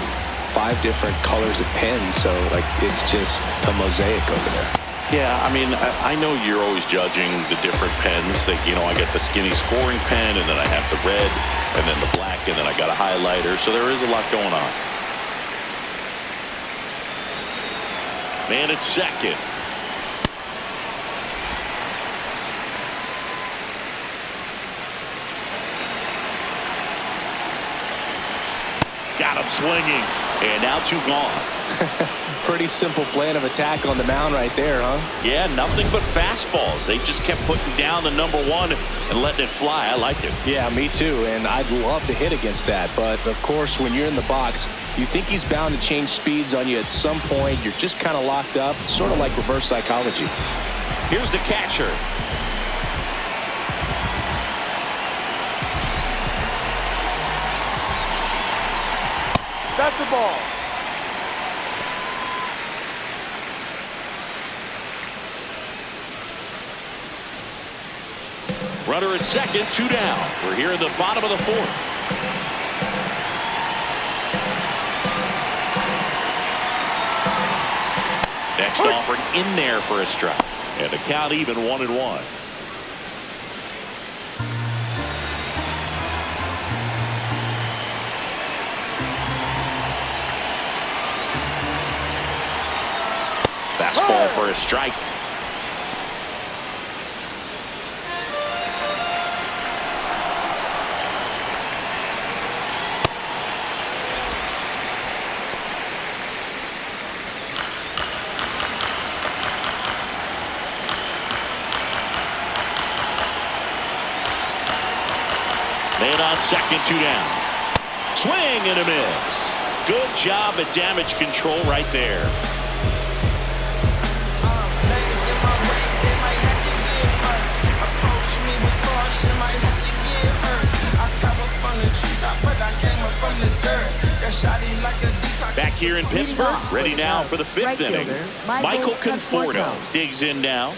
5 different colors of pens, so like it's just a mosaic over there. Yeah, I mean, I know you're always judging the different pens. That, you know, I get the skinny scoring pen, and then I have the red, and then the black, and then I got a highlighter. So there is a lot going on. Man at second. Got him swinging, and now 2 gone. Pretty simple plan of attack on the mound right there, huh? Yeah, nothing but fastballs. They just kept putting down the #1 and letting it fly. I like it. Yeah, me too, and I'd love to hit against that. But, of course, when you're in the box, you think he's bound to change speeds on you at some point. You're just kind of locked up, sort of like reverse psychology. Here's the catcher. That's the ball. Runner at second, 2 down. We're here in the bottom of the 4th. Next offering in there for a strike. And the count even 1-1. Fastball for a strike. Man on second, 2 down. Swing and a miss. Good job at damage control right there. Back here in Pittsburgh, ready now for the 5th inning. Michael Conforto digs in now.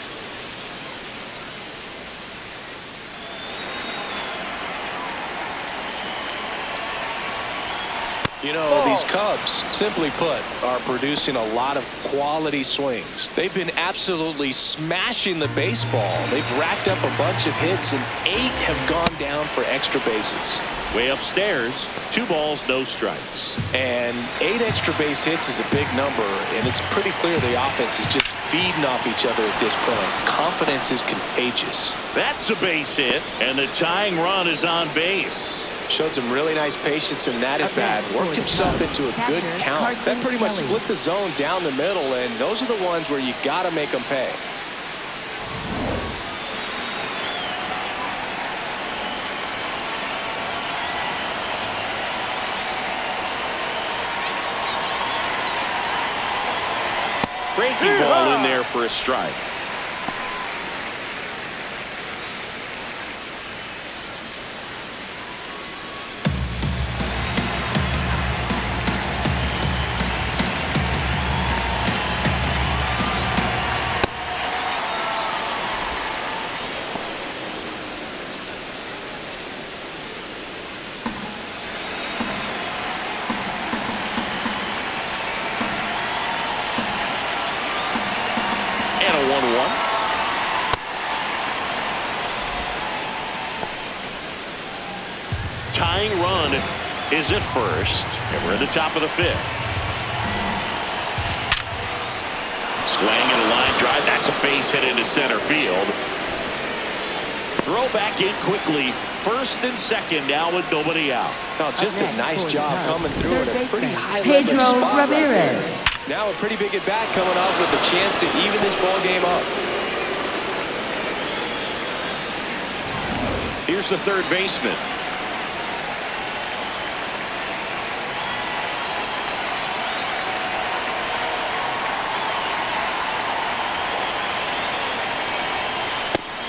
You know, these Cubs, simply put, are producing a lot of quality swings. They've been absolutely smashing the baseball. They've racked up a bunch of hits, and 8 have gone down for extra bases. Way upstairs, 2 balls, no strikes. And 8 extra base hits is a big number, and it's pretty clear the offense is just feeding off each other at this point. Confidence is contagious. That's a base hit, and the tying run is on base. Showed some really nice patience in that at bat. Worked himself into a good count. That pretty much split the zone down the middle, and those are the ones where you got to make them pay. Breaking ball in there for a strike. And a 1-1. Tying run is at first, and we're in the top of the 5th. Swing and a line drive. That's a base hit into center field. Throw back in quickly. First and second now with nobody out. Oh, just a nice job coming through at a pretty high leverage spot right there. Now a pretty big at bat coming up with a chance to even this ball game up. Here's the third baseman.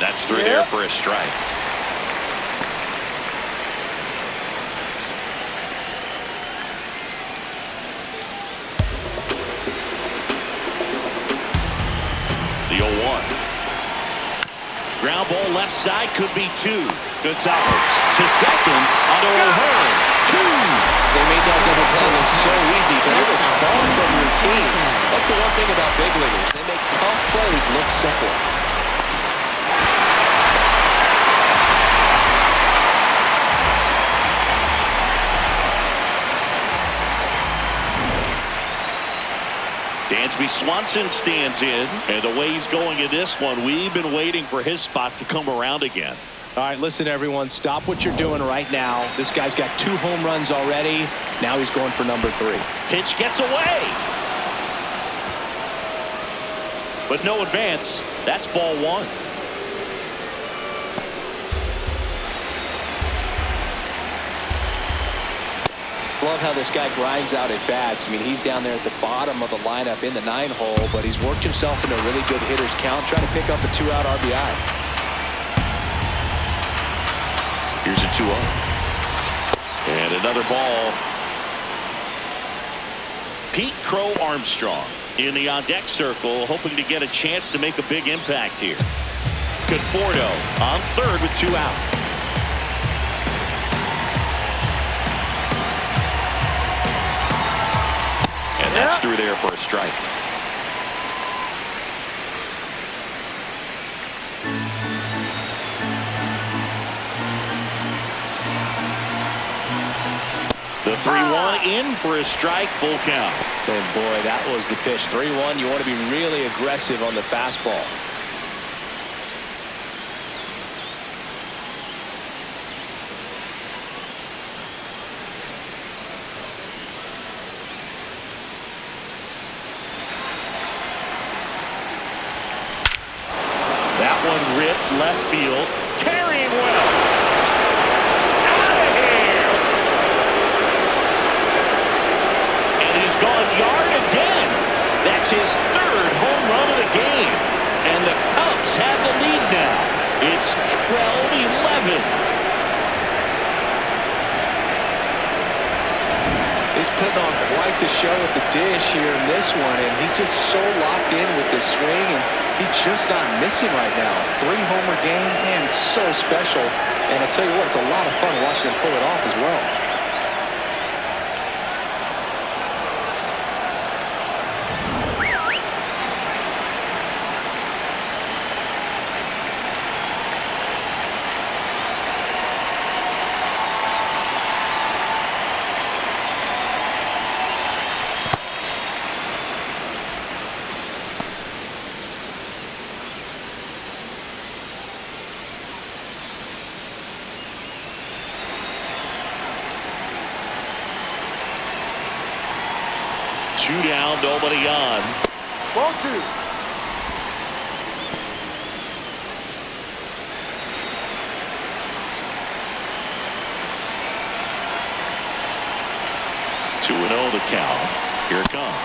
That's through there for a strike. The 0-1. Ground ball left side, could be 2. Gonzalez to second. Onto O'Hearn. 2. They made that double play look so easy, but it was far from routine. That's the one thing about big leaguers. They make tough plays look simple. Dansby Swanson stands in, and the way he's going in this one, we've been waiting for his spot to come around again. All right, listen, everyone, stop what you're doing right now. This guy's got 2 home runs already. Now he's going for number 3. Pitch gets away. But no advance. That's ball 1. Love how this guy grinds out at bats. I mean, he's down there at the bottom of the lineup in the 9-hole, but he's worked himself into a really good hitter's count, trying to pick up a 2-out RBI. Here's a 2-0. And another ball. Pete Crow Armstrong in the on-deck circle, hoping to get a chance to make a big impact here. Conforto on third with 2 out. And that's through there for a strike. The 3-1 in for a strike, full count. And boy, that was the pitch. 3-1. You want to be really aggressive on the fastball. That one ripped left field. Carrying well. Out of here. And he's gone yard again. That's his 3rd home run of the game. And the Cubs have the lead now. It's 12-11. He's putting on quite the show at the dish here in this one, and he's just so locked in with this swing, and he's just not missing right now. 3-homer game, man, it's so special. And I tell you what, it's a lot of fun watching him pull it off as well. Two down, nobody on. Ball 2. Two and 0 the count. Here it comes.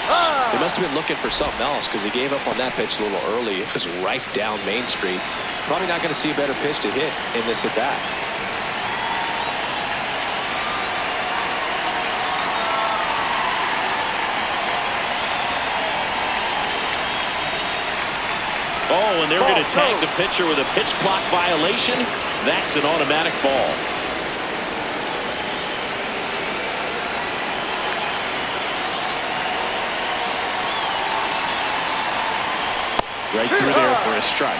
They must have been looking for something else because he gave up on that pitch a little early. It was right down Main Street. Probably not going to see a better pitch to hit in this at bat. Oh, and they're going to tag the pitcher with a pitch clock violation. That's an automatic ball. Right through there for a strike.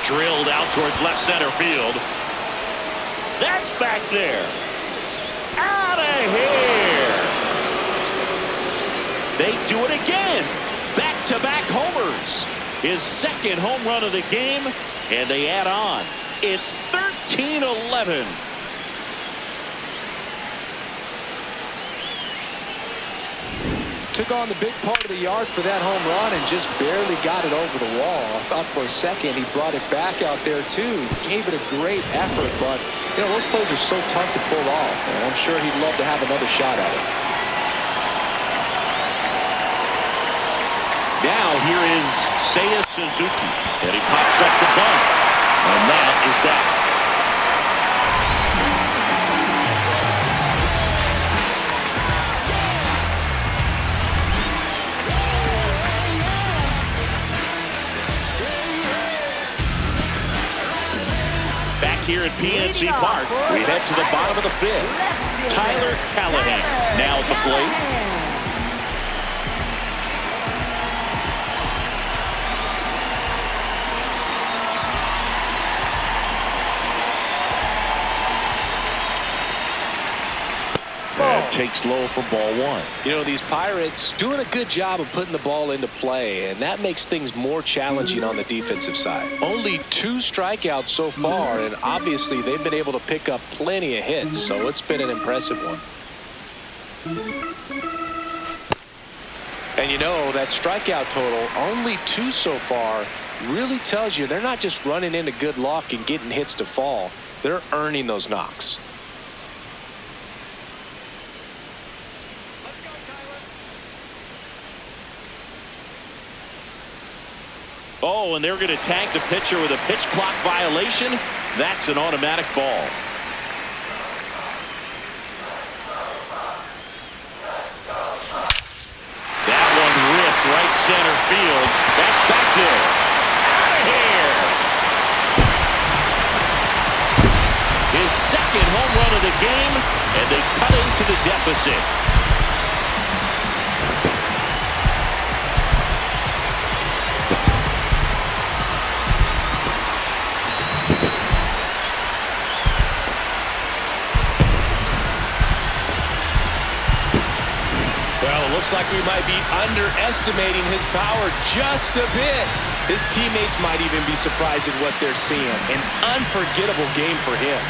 Drilled out towards left center field. That's back there. Out of here. They do it again. Back-to-back homers. His 2nd home run of the game, and they add on. It's 13-11. Took on the big part of the yard for that home run and just barely got it over the wall. I thought for a second he brought it back out there too. Gave it a great effort, but you know, those plays are so tough to pull off, and I'm sure he'd love to have another shot at it. Now here is Seiya Suzuki, and he pops up the bunt, and that is that. here at PNC Park. We head to the bottom of the fifth. Taillon now at the plate. Takes low for ball one. You know, these Pirates doing a good job of putting the ball into play, and that makes things more challenging on the defensive side. Only 2 strikeouts so far, and obviously they've been able to pick up plenty of hits, so it's been an impressive one. And you know, that strikeout total, only 2 so far, really tells you they're not just running into good luck and getting hits to fall. They're earning those knocks. Oh, and they're going to tag the pitcher with a pitch clock violation. That's an automatic ball. That one ripped right center field. That's back there. Out of here. His second home run of the game, and they cut into the deficit. Looks like we might be underestimating his power just a bit. His teammates might even be surprised at what they're seeing. An unforgettable game for him.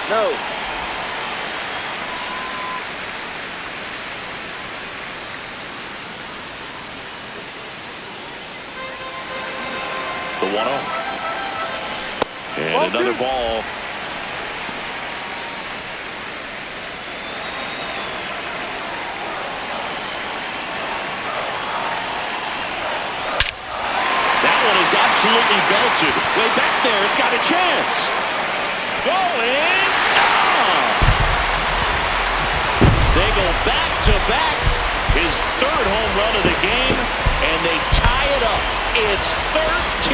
No. The 1-0. And another ball. That one is absolutely belted. Way back there, it's got a chance. Going. They go back to back. His 3rd home run of the game, and they tie it up. It's 13-13.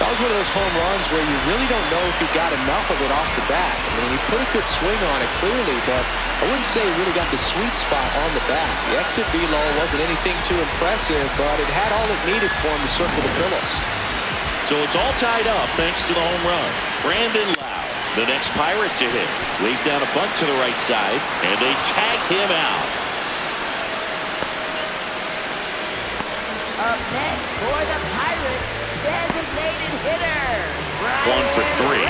That was one of those home runs where you really don't know if he got enough of it off the bat. I mean, he put a good swing on it clearly, but I wouldn't say he really got the sweet spot on the bat. The exit velo wasn't anything too impressive, but it had all it needed for him to circle the pillows. So it's all tied up thanks to the home run. Brandon Lowe, the next Pirate to hit, lays down a bunt to the right side, and they tag him out. Up next for the Pirates, designated hitter. 1 for 3.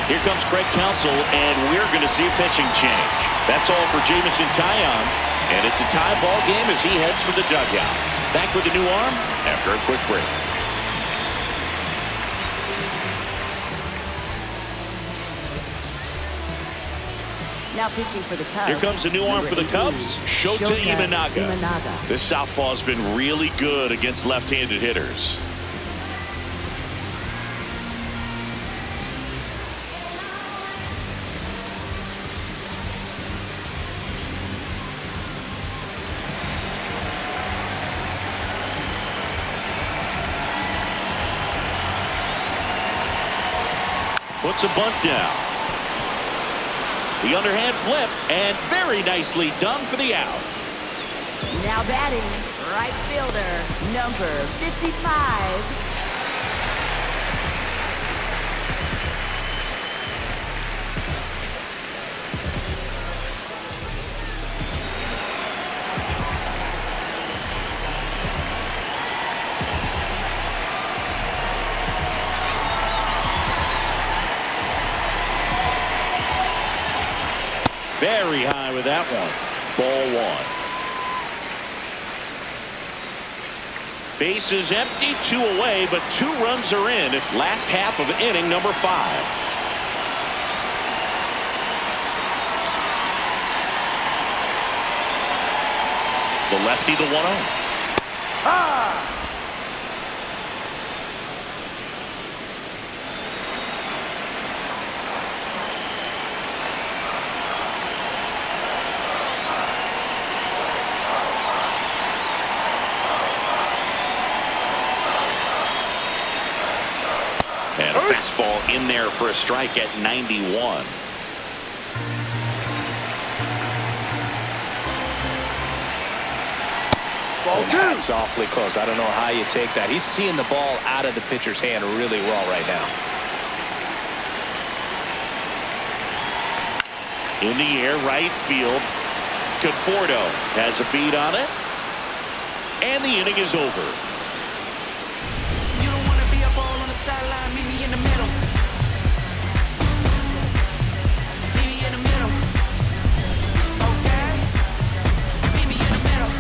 Here comes Craig Counsell, and we're going to see a pitching change. That's all for Jameson Taillon, and it's a tie ball game as he heads for the dugout. Back with a new arm after a quick break. Now pitching for the Cubs. Here comes a new arm for the Cubs, Shota Imanaga. This southpaw's been really good against left-handed hitters. Puts a bunt down. The underhand flip, and very nicely done for the out. Now batting, right fielder, number 55. Very high with that one. Ball 1. Bases empty, 2 away, but 2 runs are in. Last half of inning number 5. The lefty, the 1-0. And a fastball in there for a strike at 91. That's awfully close. I don't know how you take that. He's seeing the ball out of the pitcher's hand really well right now. In the air, right field. Conforto has a beat on it. And the inning is over. You don't want to be up all on the sideline, meet me in the middle. Meet me in the middle. Okay? Meet me in the middle.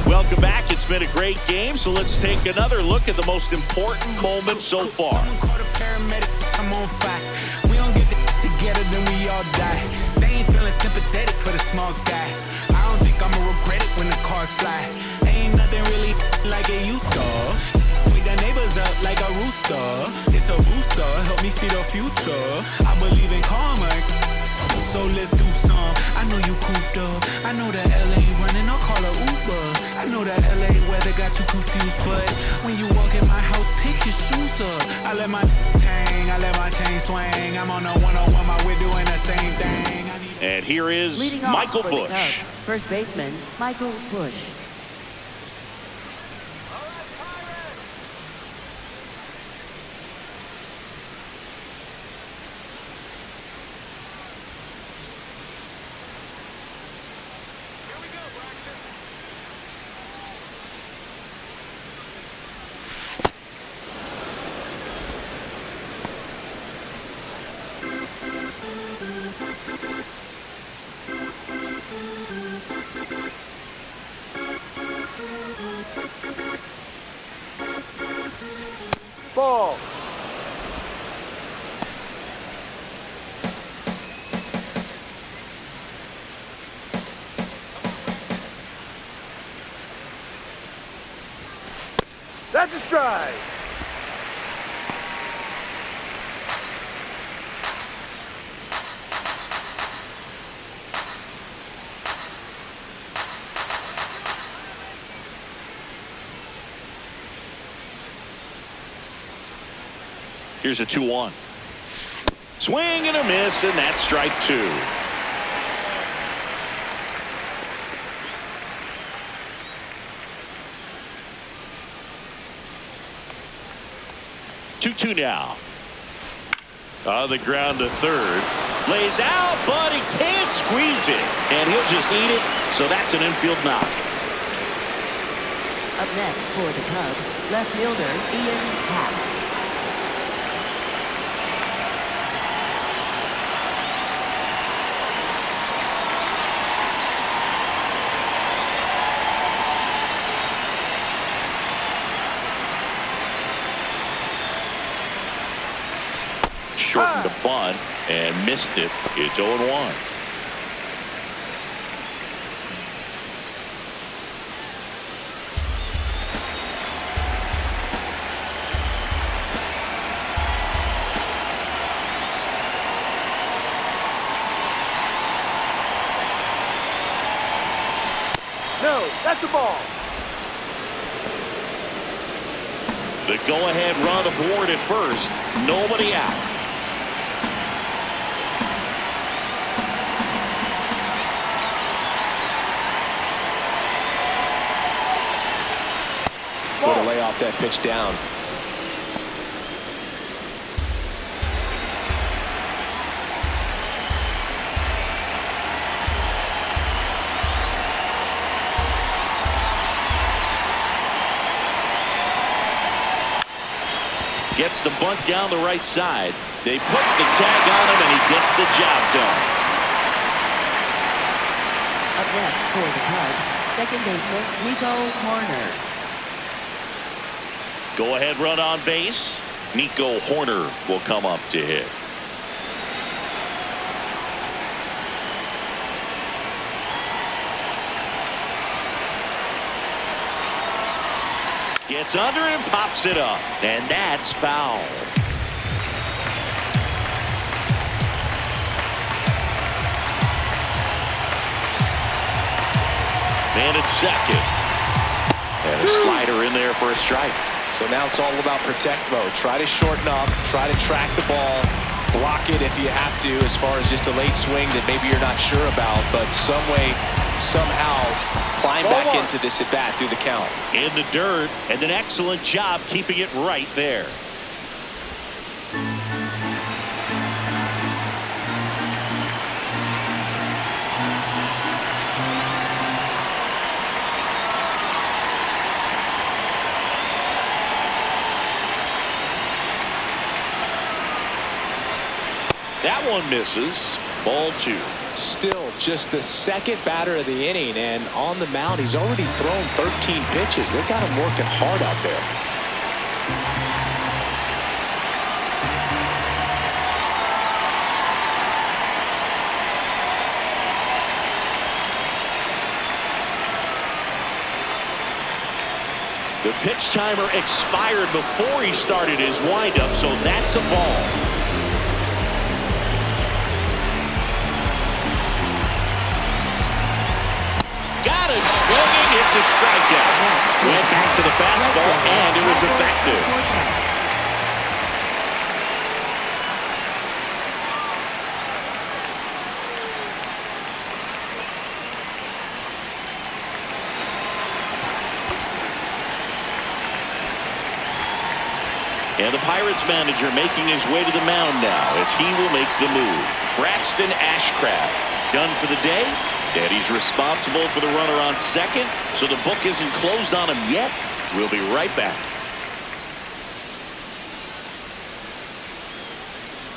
Welcome back. It's been a great game, so let's take another look at the most important moment so far. Someone called a paramedic, I'm on fire. We don't get together, then we all die. They ain't feeling sympathetic for the small guy. I don't think I'ma regret it when the cars fly. Ain't nothing really like it used to. Wake the neighbors up like a rooster. It's a booster, help me see the future. I believe in karma, so let's do some. I know you cooped up. I know that LA running, I'll call a Uber. I know that LA weather got you confused, but when you walk in my house, pick your shoes up. I let my hang, I let my chain swing. I'm on a 101, my we're doing the same thing. And here is Leading off Michael for the Busch. Cubs, first baseman Michael Busch. Here we go, Braxton. Ball. That's a strike. Here's a 2-1. Swing and a miss, and that's strike 2. Two now. On the ground to third. Lays out, but he can't squeeze it. And he'll just eat it, so that's an infield knock. Up next for the Cubs, left fielder Ian Happ. Shortened the bunt and missed it. It's 0-1. No, that's a ball. The go-ahead run aboard at first. Nobody out. Way to lay off that pitch down. Gets the bunt down the right side. They put the tag on him, and he gets the job done. Next for the Cubs, second baseman Nico Horner. Go ahead run on base. Nico Horner will come up to hit. Gets under and pops it up, and that's foul. And it's second. And a slider in there for a strike. So now it's all about protect mode. Try to shorten up, try to track the ball, block it if you have to, as far as just a late swing that maybe you're not sure about, but some way, somehow climb back into this at bat through the count. In the dirt, and an excellent job keeping it right there. That one misses. Ball 2. Still just the second batter of the inning, and on the mound he's already thrown 13 pitches. They've got him working hard out there. The pitch timer expired before he started his windup, so that's a ball. Got it swinging. It's a strikeout. Went back to the fastball, and it was effective. And the Pirates manager making his way to the mound now as he will make the move. Braxton Ashcroft done for the day. And he's responsible for the runner on second, so the book isn't closed on him yet. We'll be right back.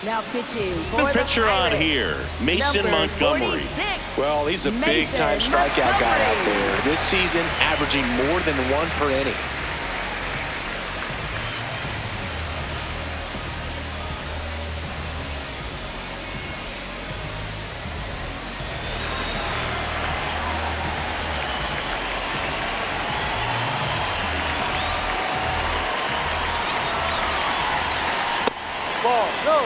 Now pitching for The the pitcher on Pirates, here, Mason number Montgomery. 46, Well, he's a big time Mason strikeout guy out Montgomery. there. This season averaging more than 1 per inning. Ball, go.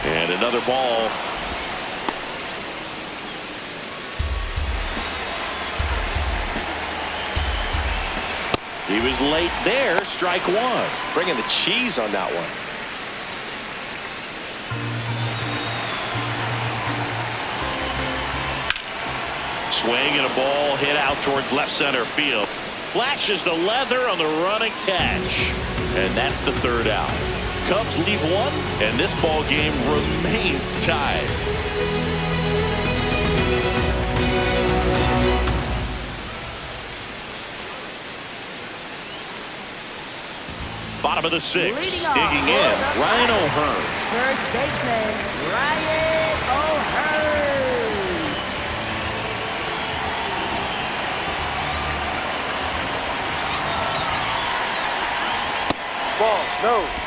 And another ball. He was late there. Strike 1. Bringing the cheese on that one. Swing and a ball hit out towards left center field. Flashes the leather on the running catch. And that's the 3rd out. Cubs lead 1, and this ball game remains tied. Bottom of the 6th, digging in, Ryan O'Hearn. First baseman Ryan O'Hearn. Ball, no.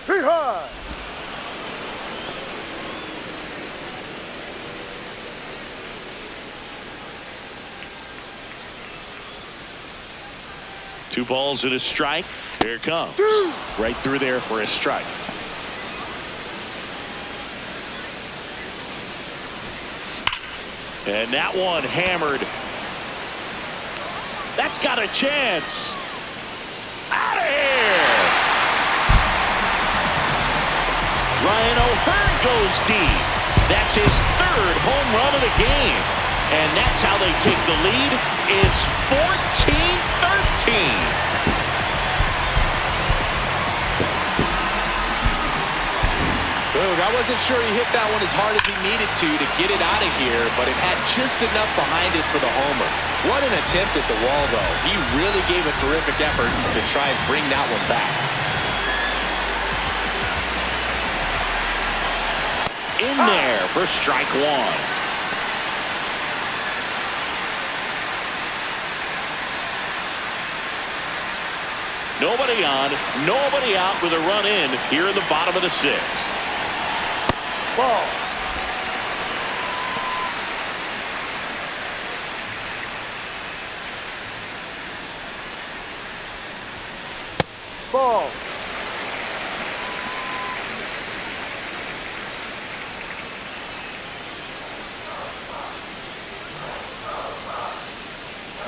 Hee haw! Two balls and a strike. Here it comes. Right through there for a strike. And that one hammered. That's got a chance. Out of here. goes deep. That's his third home run of the game. And that's how they take the lead. It's 14-13. I wasn't sure he hit that one as hard as he needed to get it out of here, but it had just enough behind it for the homer. What an attempt at the wall, though. He really gave a terrific effort to try and bring that one back. In there for strike one. Nobody on, nobody out with a run in here in the bottom of the sixth. Ball. Ball.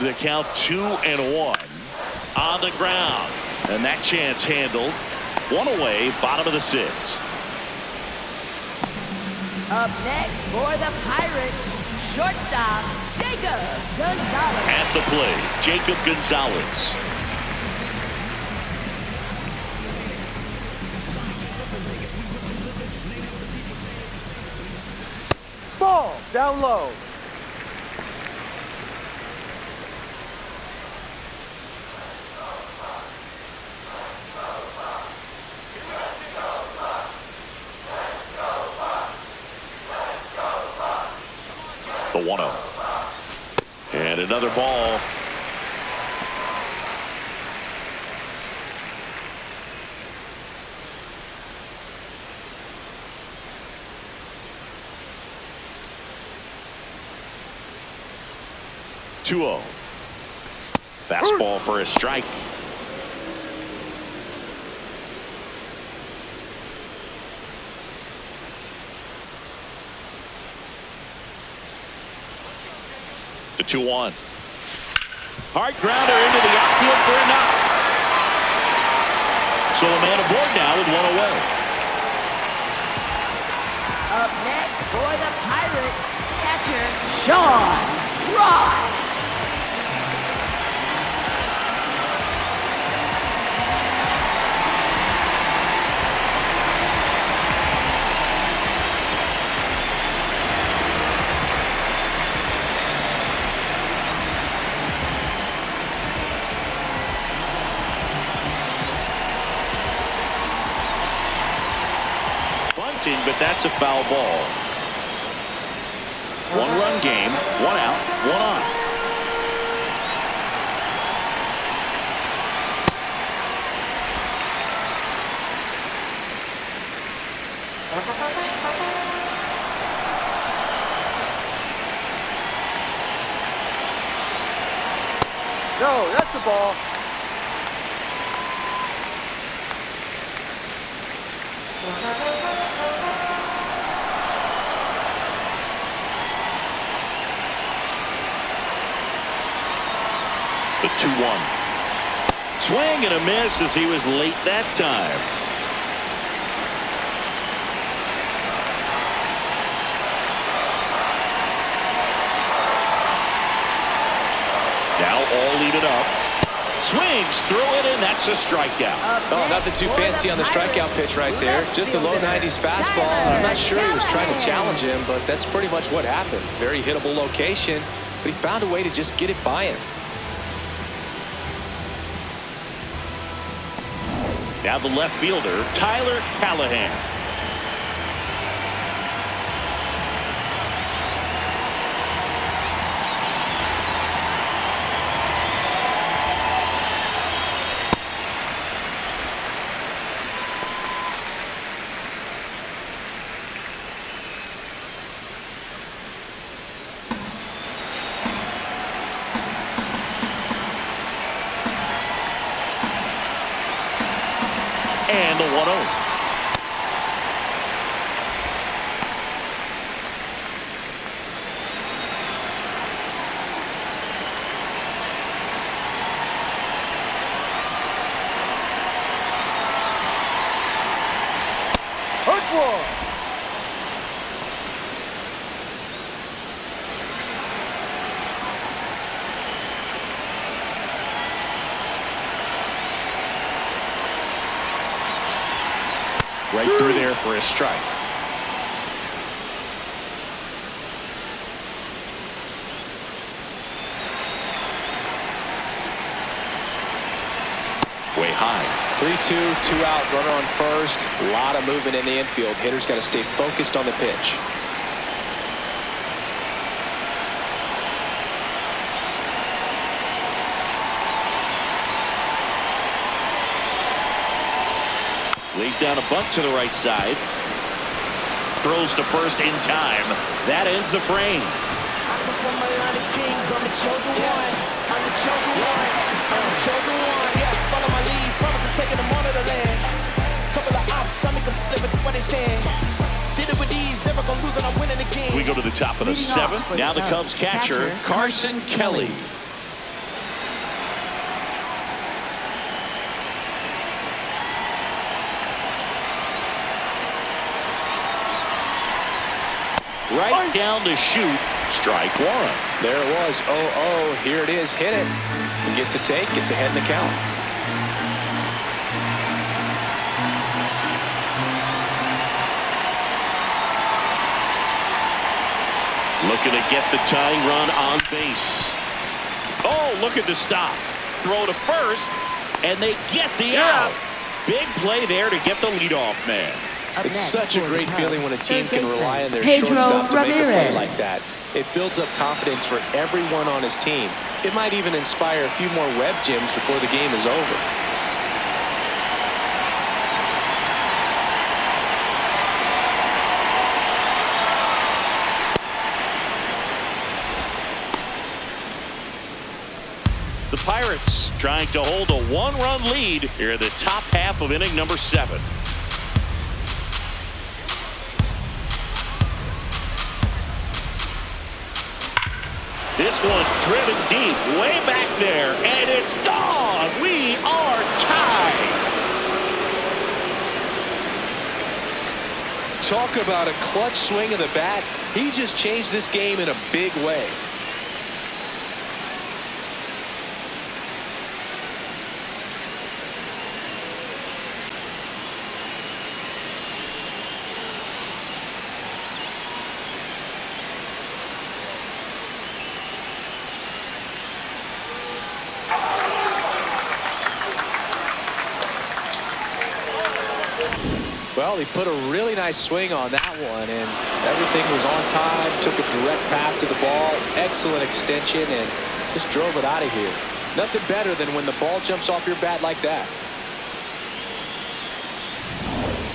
The count 2-1 on the ground, and that chance handled. One away, bottom of the sixth. Up next for the Pirates, shortstop, Jacob Gonzalez. At the plate, Jacob Gonzalez. Ball. Down low. The 1-0. And another ball. Two-0. Fastball for a strike. The 2-1. Hard grounder into the outfield for a knock. So a man aboard now with one away. Up next for the Pirates, catcher Sean Ross. But that's a foul ball. One-run game, one out, one on. No, that's the ball. The 2-1. Swing and a miss as he was late that time. Now all lead it up. Swings through it, and that's a strikeout. Oh, nothing too fancy on the strikeout pitch right there. Just a low 90s fastball. I'm not sure he was trying to challenge him, but that's pretty much what happened. Very hittable location, but he found a way to just get it by him. Now the left fielder, Taillon. And the 1-0. Hook one. Right through there for a strike. Way high. 3-2, 2 out, runner on first. A lot of movement in the infield. Hitter's got to stay focused on the pitch. Lays down a bunt to the right side. Throws to first in time. That ends the frame. I come from a line of kings. I'm the chosen one. I'm the chosen one. I'm the chosen one. Yeah, follow my lead. Promise I'm taking them all to the land. Couple of ops, I make them live with where they stand. Did it with these, never gonna lose and I'm winning again. We go to the top of the seventh. Now the Cubs catcher, Carson Kelly. Right down to shoot. Strike one. There it was. 0-0. Here it is. Hit it. He gets a take. Gets ahead in the count. Looking to get the tying run on base. Oh, look at the stop. Throw to first, and they get the out. Big play there to get the leadoff man. It's such a great feeling when a team can rely on their shortstop to make a play like that. It builds up confidence for everyone on his team. It might even inspire a few more web gyms before the game is over. The Pirates trying to hold a one-run lead here in the top half of inning number 7. This one driven deep, way back there, and it's gone. We are tied. Talk about a clutch swing of the bat. He just changed this game in a big way. Well, he put a really nice swing on that one, and everything was on time. Took a direct path to the ball. Excellent extension, and just drove it out of here. Nothing better than when the ball jumps off your bat like that.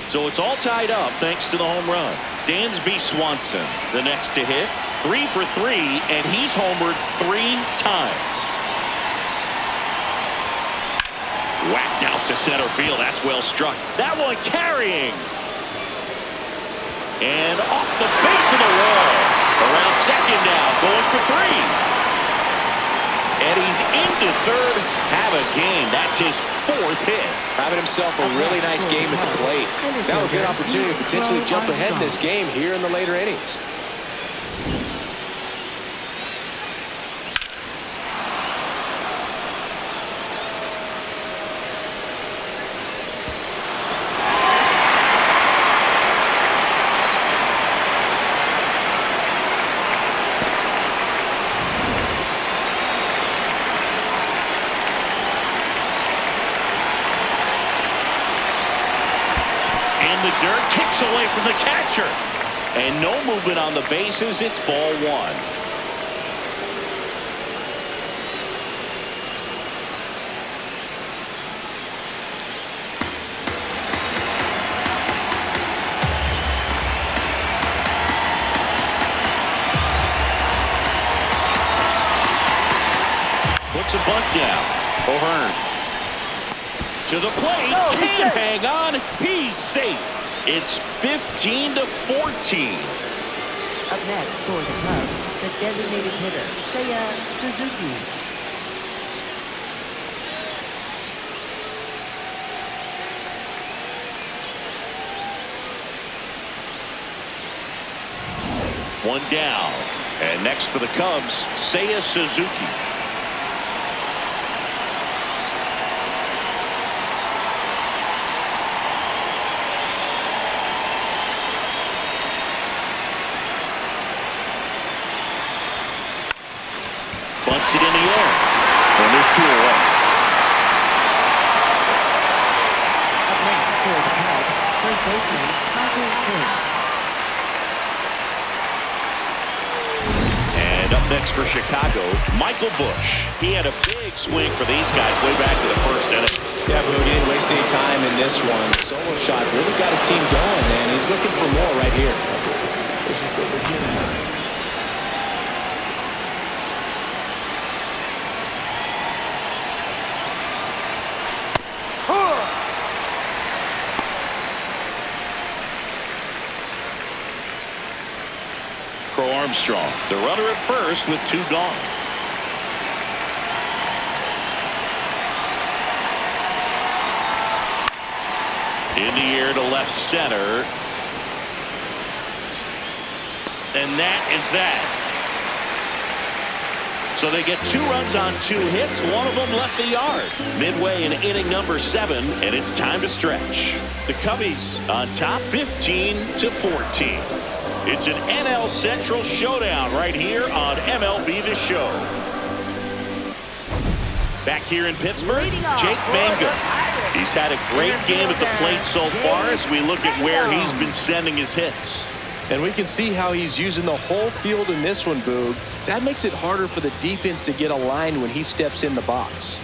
So it's all tied up thanks to the home run. Dansby Swanson, the next to hit. 3 for 3, and he's homered 3 times. Whacked out to center field. That's well struck. That one carrying. And off the base of the wall. Around second now. Going for 3. And he's into third. Have a game. That's his 4th hit. Having himself a really nice game at the plate. Now a good opportunity to potentially jump ahead in this game here in the later innings. The dirt kicks away from the catcher. And no movement on the bases. It's ball 1. Puts a bunt down. O'Hearn to the plate. Can't hang on. He's safe. It's 15-14. Up next for the Cubs, the designated hitter, Seiya Suzuki. One down. And next for the Cubs, Seiya Suzuki. Takes it in the air. And there's 2 away. Up next for the Cubs, first baseman, Taillon. And up next for Chicago, Michael Busch. He had a big swing for these guys way back to the first inning. Yeah, but he didn't waste any time in this one. Solo shot really got his team going, and he's looking for more right here. This is the beginning. Armstrong, the runner at first with 2 gone. In the air to left center. And that is that. So they get 2 runs on 2 hits. One of them left the yard. Midway in inning number 7, and it's time to stretch. The Cubbies on top 15-14. It's an NL Central showdown right here on MLB The Show. Back here in Pittsburgh, Jake Mangum. He's had a great game at the plate so far as we look at where he's been sending his hits. And we can see how he's using the whole field in this one, Boog. That makes it harder for the defense to get aligned when he steps in the box.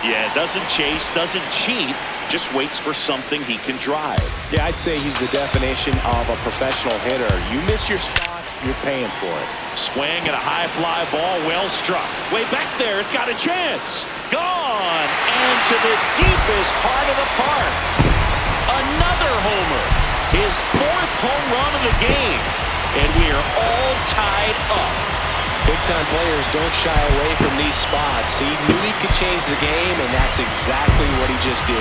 Yeah, doesn't chase, doesn't cheat, just waits for something he can drive. Yeah, I'd say he's the definition of a professional hitter. You miss your spot, you're paying for it. Swing and a high fly ball, well struck. Way back there, it's got a chance. Gone, and to the deepest part of the park. Another homer. His 4th home run of the game. And we are all tied up. Big-time players don't shy away from these spots. He knew he could change the game, and that's exactly what he just did.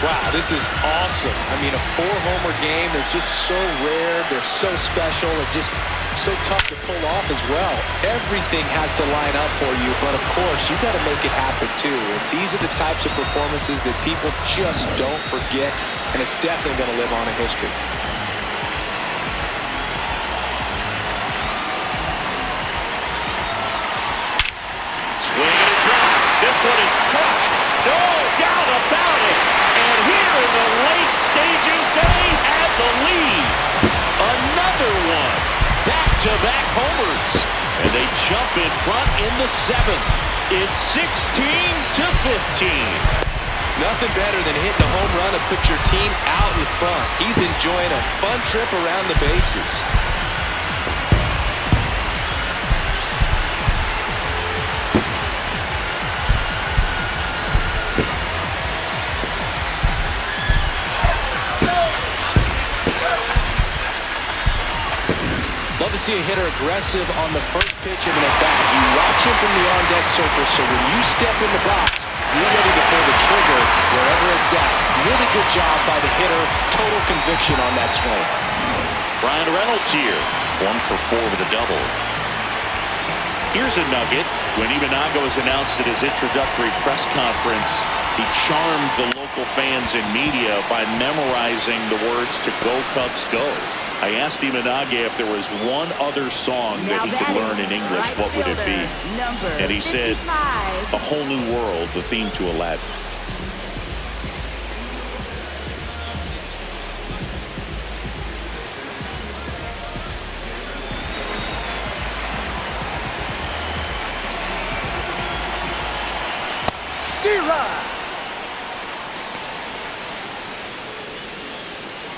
Wow, this is awesome. I mean, a 4-homer game, they're just so rare, they're so special, and just so tough to pull off as well. Everything has to line up for you, but of course, you got to make it happen too. And these are the types of performances that people just don't forget, and it's definitely going to live on in history. Swing and a drop. This one is crushed. No doubt about it. And here in the late stages, they have the lead. Another one. Back-to-back homers. And they jump in front in the 7th. It's 16-15. Nothing better than hitting a home run and put your team out in front. He's enjoying a fun trip around the bases. Love to see a hitter aggressive on the first pitch of an at-bat. You watch him from the on-deck circle, so when you step in the box, you're ready to pull the trigger wherever it's at. Really good job by the hitter. Total conviction on that swing. Brian Reynolds here. 1 for 4 with a double. Here's a nugget. When Imanaga was announced at his introductory press conference, he charmed the local fans and media by memorizing the words to "Go Cubs Go." I asked Imanaga if there was one other song that he could learn in English, what would it be? And he said, "A Whole New World," the theme to Aladdin.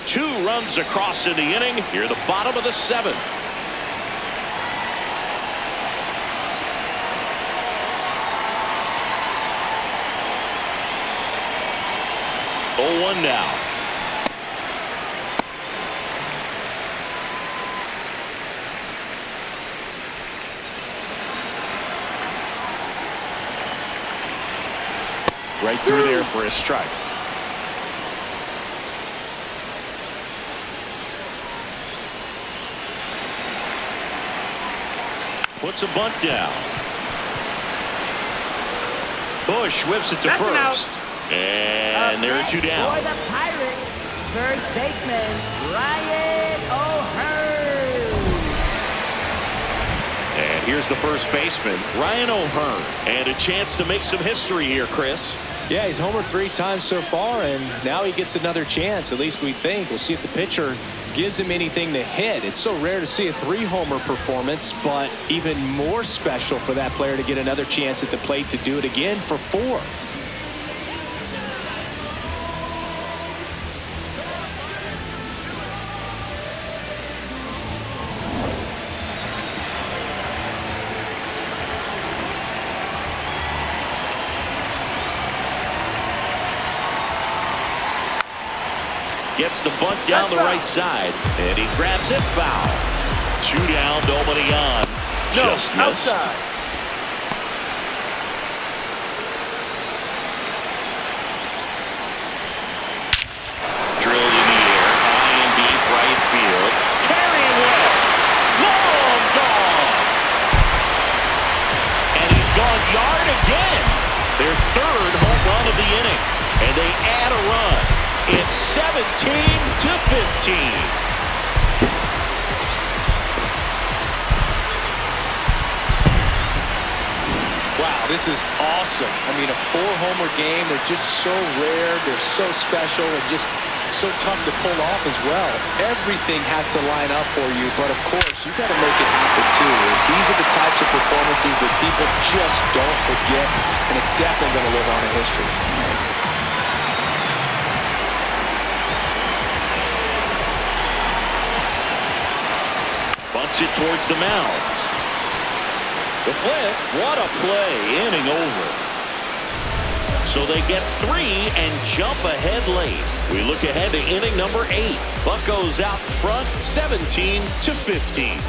Two runs across in the inning. Here, the bottom of the 7th. Oh, 1 now. Right through there for a strike. Puts a bunt down. Bush whips it to first. And there are two down. For the Pirates, first baseman, Ryan O'Hearn. And here's the first baseman, Ryan O'Hearn. And a chance to make some history here, Chris. Yeah, he's homered 3 times so far, and now he gets another chance, at least we think. We'll see if the pitcher gives him anything to hit. It's so rare to see a 3-homer performance, but even more special for that player to get another chance at the plate to do it again for 4. Gets the bunt down the right side, and he grabs it foul. 2 down, nobody on. Just missed. Outside. Drilled in the air, high and deep right field. Carrying well. Long gone. And he's gone yard again. Their 3rd home run of the inning. And they add a run. It's 17-15. Wow, this is awesome. I mean, a 4-homer game. They're just so rare. They're so special and just so tough to pull off as well. Everything has to line up for you, but of course, you got to make it happen too. These are the types of performances that people just don't forget, and it's definitely going to live on in history. Bunts it towards the mound. The flip, what a play, inning over. So they get 3 and jump ahead late. We look ahead to inning number 8. Buccos out front, 17-15.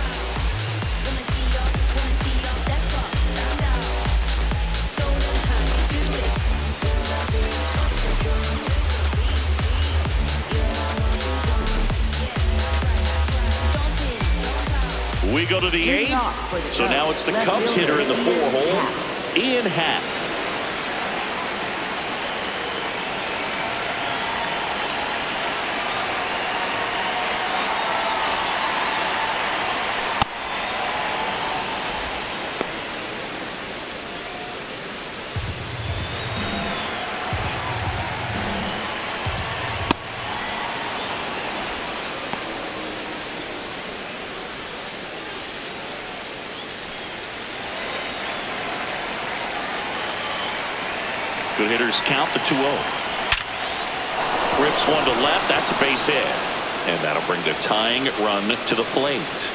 We go to the 8th. So now it's the Cubs hitter in the 4-hole, Ian Happ. Good hitters count the 2-0. Rips one to left. That's a base hit. And that'll bring the tying run to the plate.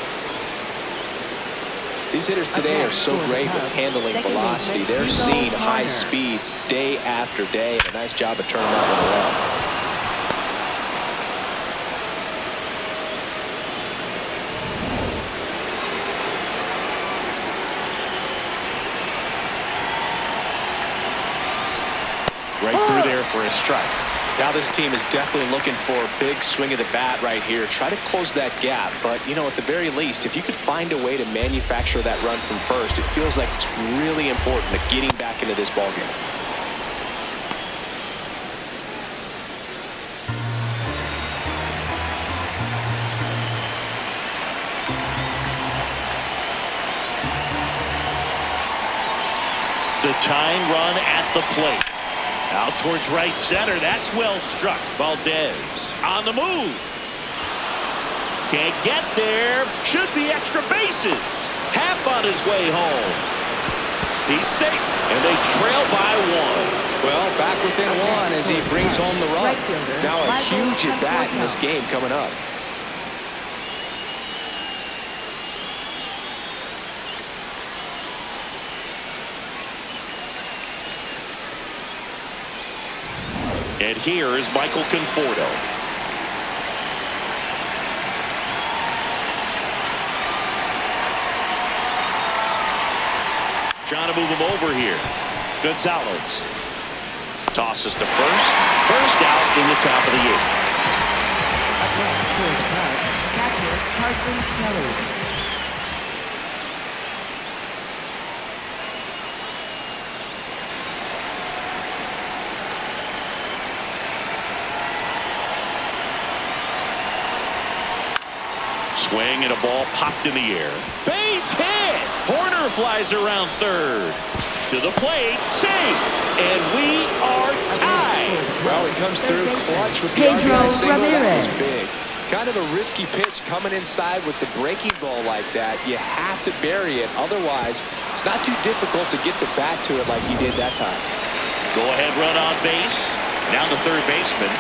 These hitters today are so great with handling velocity. They're seeing high speeds day after day, and a nice job of turning that one around. Right through there for a strike. Now this team is definitely looking for a big swing of the bat right here. Try to close that gap. But, you know, at the very least, if you could find a way to manufacture that run from first, it feels like it's really important to getting back into this ballgame. The tying run at the plate. Out towards right center. That's well struck. Valdez on the move. Can't get there. Should be extra bases. Happ on his way home. He's safe. And they trail by 1. Well, back within 1 as he brings home the run. Now a huge at bat in this game coming up. And here is Michael Conforto. Trying to move him over here. Gonzalez. Tosses to first. First out in the top of the 8th. Up next for the Cubs, catcher Carson Kelly. Swing and a ball popped in the air. Base hit. Horner flies around third. To the plate. Save. And we are tied. Well, he comes through clutch with the Pedro RBI single. That was Ramirez. big. Kind of a risky pitch coming inside with the breaking ball like that. You have to bury it. Otherwise, it's not too difficult to get the bat to it like he did that time. Go ahead run on base. Down to third baseman.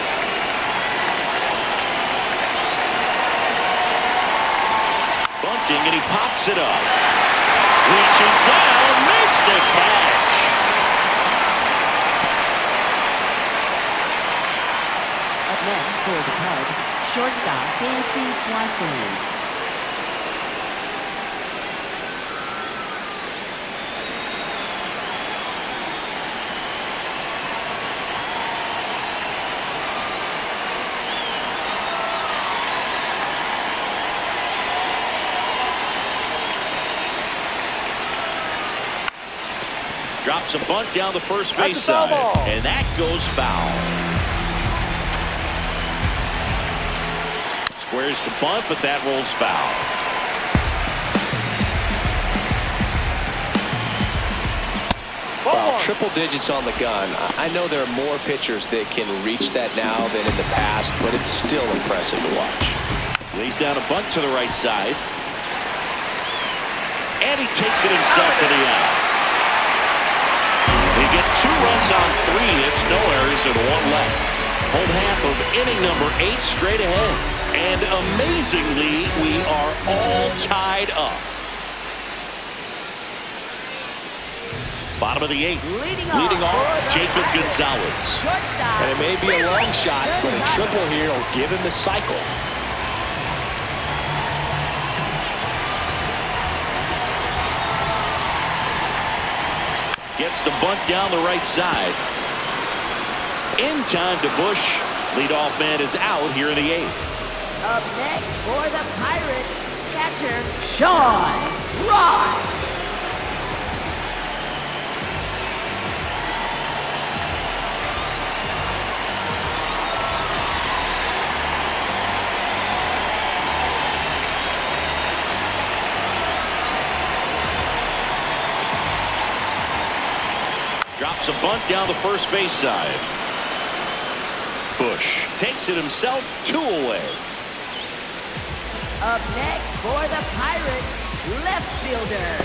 Bunting and he pops it up. Reaching down, makes the catch. Up next for the Cubs, shortstop Dansby Swanson. Drops a bunt down the first base That's a foul side. ball. And that goes foul. Squares to bunt, but that rolls foul. Wow, triple digits on the gun. I know there are more pitchers that can reach that now than in the past, but it's still impressive to watch. Lays down a bunt to the right side. And he takes it himself to the out. They get 2 runs on 3 hits, no errors, and 1 left. Home half of inning number 8 straight ahead. And amazingly, we are all tied up. Bottom of the 8th. Leading off, Jacob Gonzalez. Shortstop. And it may be a long shot, but a triple here will give him the cycle. Gets the bunt down the right side. In time to Bush. Leadoff man is out here in the 8th. Up next for the Pirates, catcher Sean Ross. Drops a bunt down the first base side. Bush takes it himself, 2 away. Up next for the Pirates, left fielder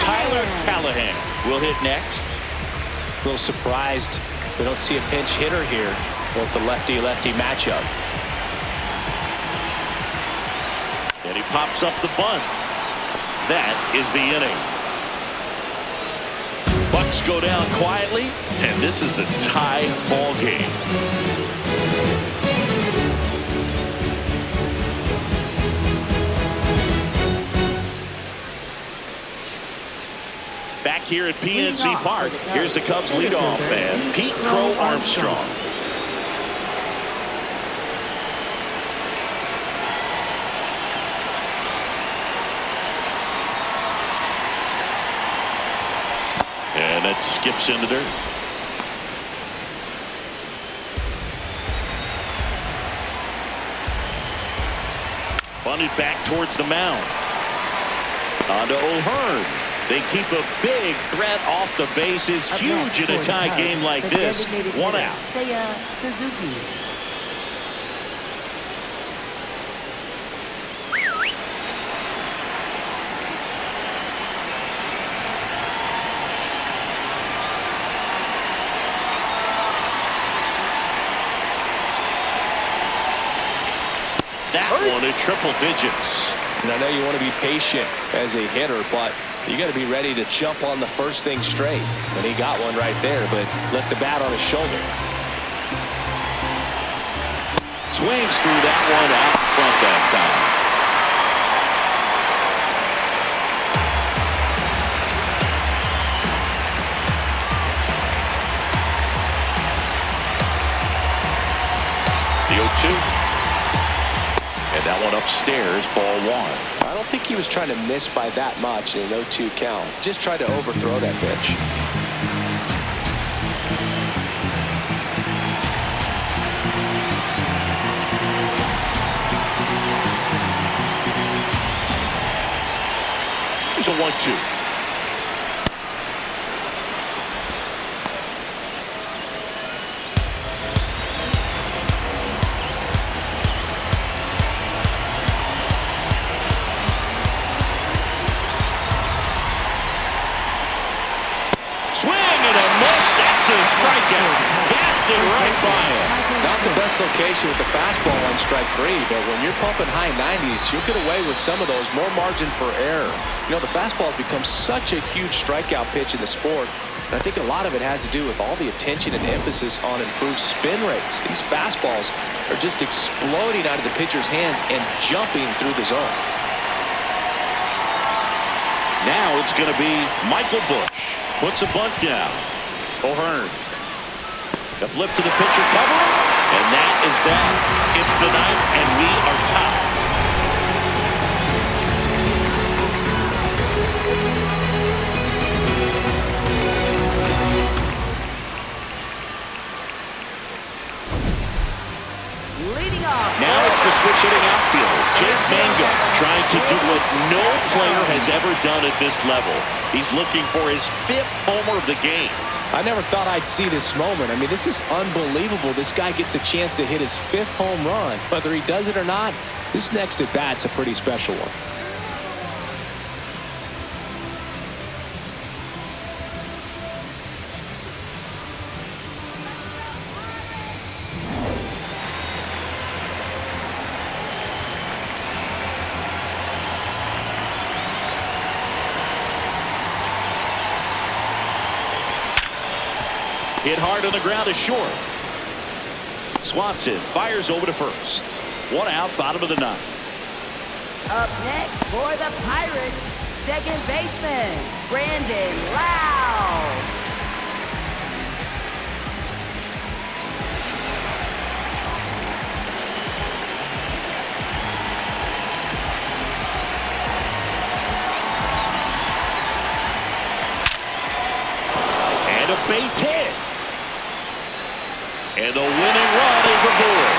Tyler Callahan will hit next. A little surprised we don't see a pinch hitter here with the lefty-lefty matchup. And he pops up the bunt. That is the inning. Bucks go down quietly, and this is a tie ball game. Back here at PNC Park, here's the Cubs leadoff man, Pete Crow Armstrong. And that skips into dirt. Bunted back towards the mound. On to O'Hearn. They keep a big threat off the bases. Huge in a tie game like this. 1 out. Seiya Suzuki. That one in triple digits. And I know you want to be patient as a hitter, but you got to be ready to jump on the first thing straight. And he got one right there, but left the bat on his shoulder. Swings through that one out front that time. 2. And that one upstairs, ball 1. I don't think he was trying to miss by that much in an 0-2 count. Just tried to overthrow that pitch. Here's a 1-2. Strikeout. Blasted right by him. Not the best location with the fastball on strike 3, but when you're pumping high 90s, you'll get away with some of those, more margin for error. You know, the fastball has become such a huge strikeout pitch in the sport, and I think a lot of it has to do with all the attention and emphasis on improved spin rates. These fastballs are just exploding out of the pitcher's hands and jumping through the zone. Now it's going to be Michael Busch. Puts a bunt down. O'Hearn. The flip to the pitcher, cover, and that is that. It's the 9th, and we are tied. Leading off. Now it's the switch hitting outfielder, Jake Mango, trying to do what no player has ever done at this level. He's looking for his 5th homer of the game. I never thought I'd see this moment. I mean, this is unbelievable. This guy gets a chance to hit his 5th home run. Whether he does it or not, this next at bat's a pretty special one. Hit hard on the ground is short. Swanson fires over to first. 1 out, bottom of the 9th. Up next for the Pirates, second baseman, Brandon Lowe. And a base hit. And the winning run is aboard.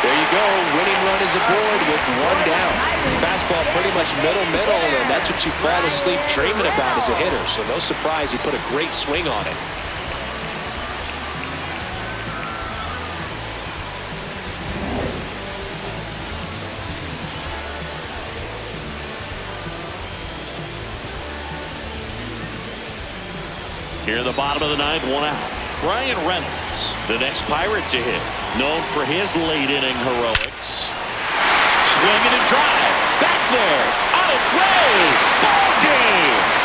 There you go. Winning run is aboard with 1 down. Fastball pretty much middle, and that's what you fall asleep dreaming about as a hitter. So no surprise he put a great swing on it. Here in the bottom of the 9th, 1 out. Brian Reynolds, the next Pirate to hit, known for his late inning heroics. Swinging and drive, back there, on its way, ball game.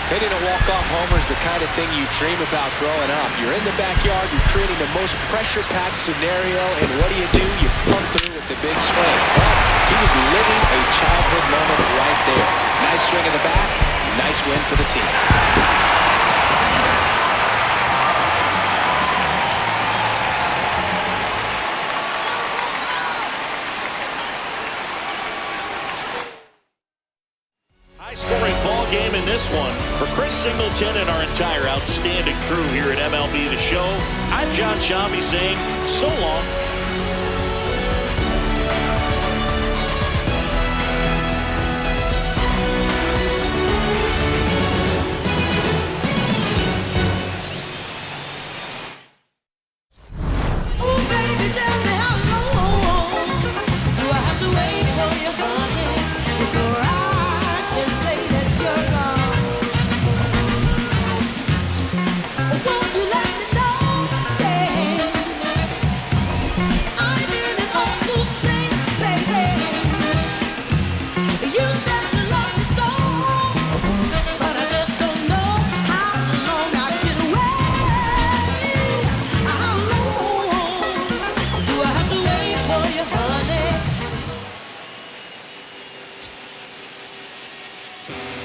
Hitting a walk-off homer is the kind of thing you dream about growing up. You're in the backyard, you're creating the most pressure-packed scenario, and what do? You pump through with the big swing. Well, he was living a childhood moment right there. Nice swing in the back, nice win for the team. High-scoring ball game in this one. For Chris Singleton and our entire outstanding crew here at MLB The Show, I'm John Shambi saying so long. Ashcroft.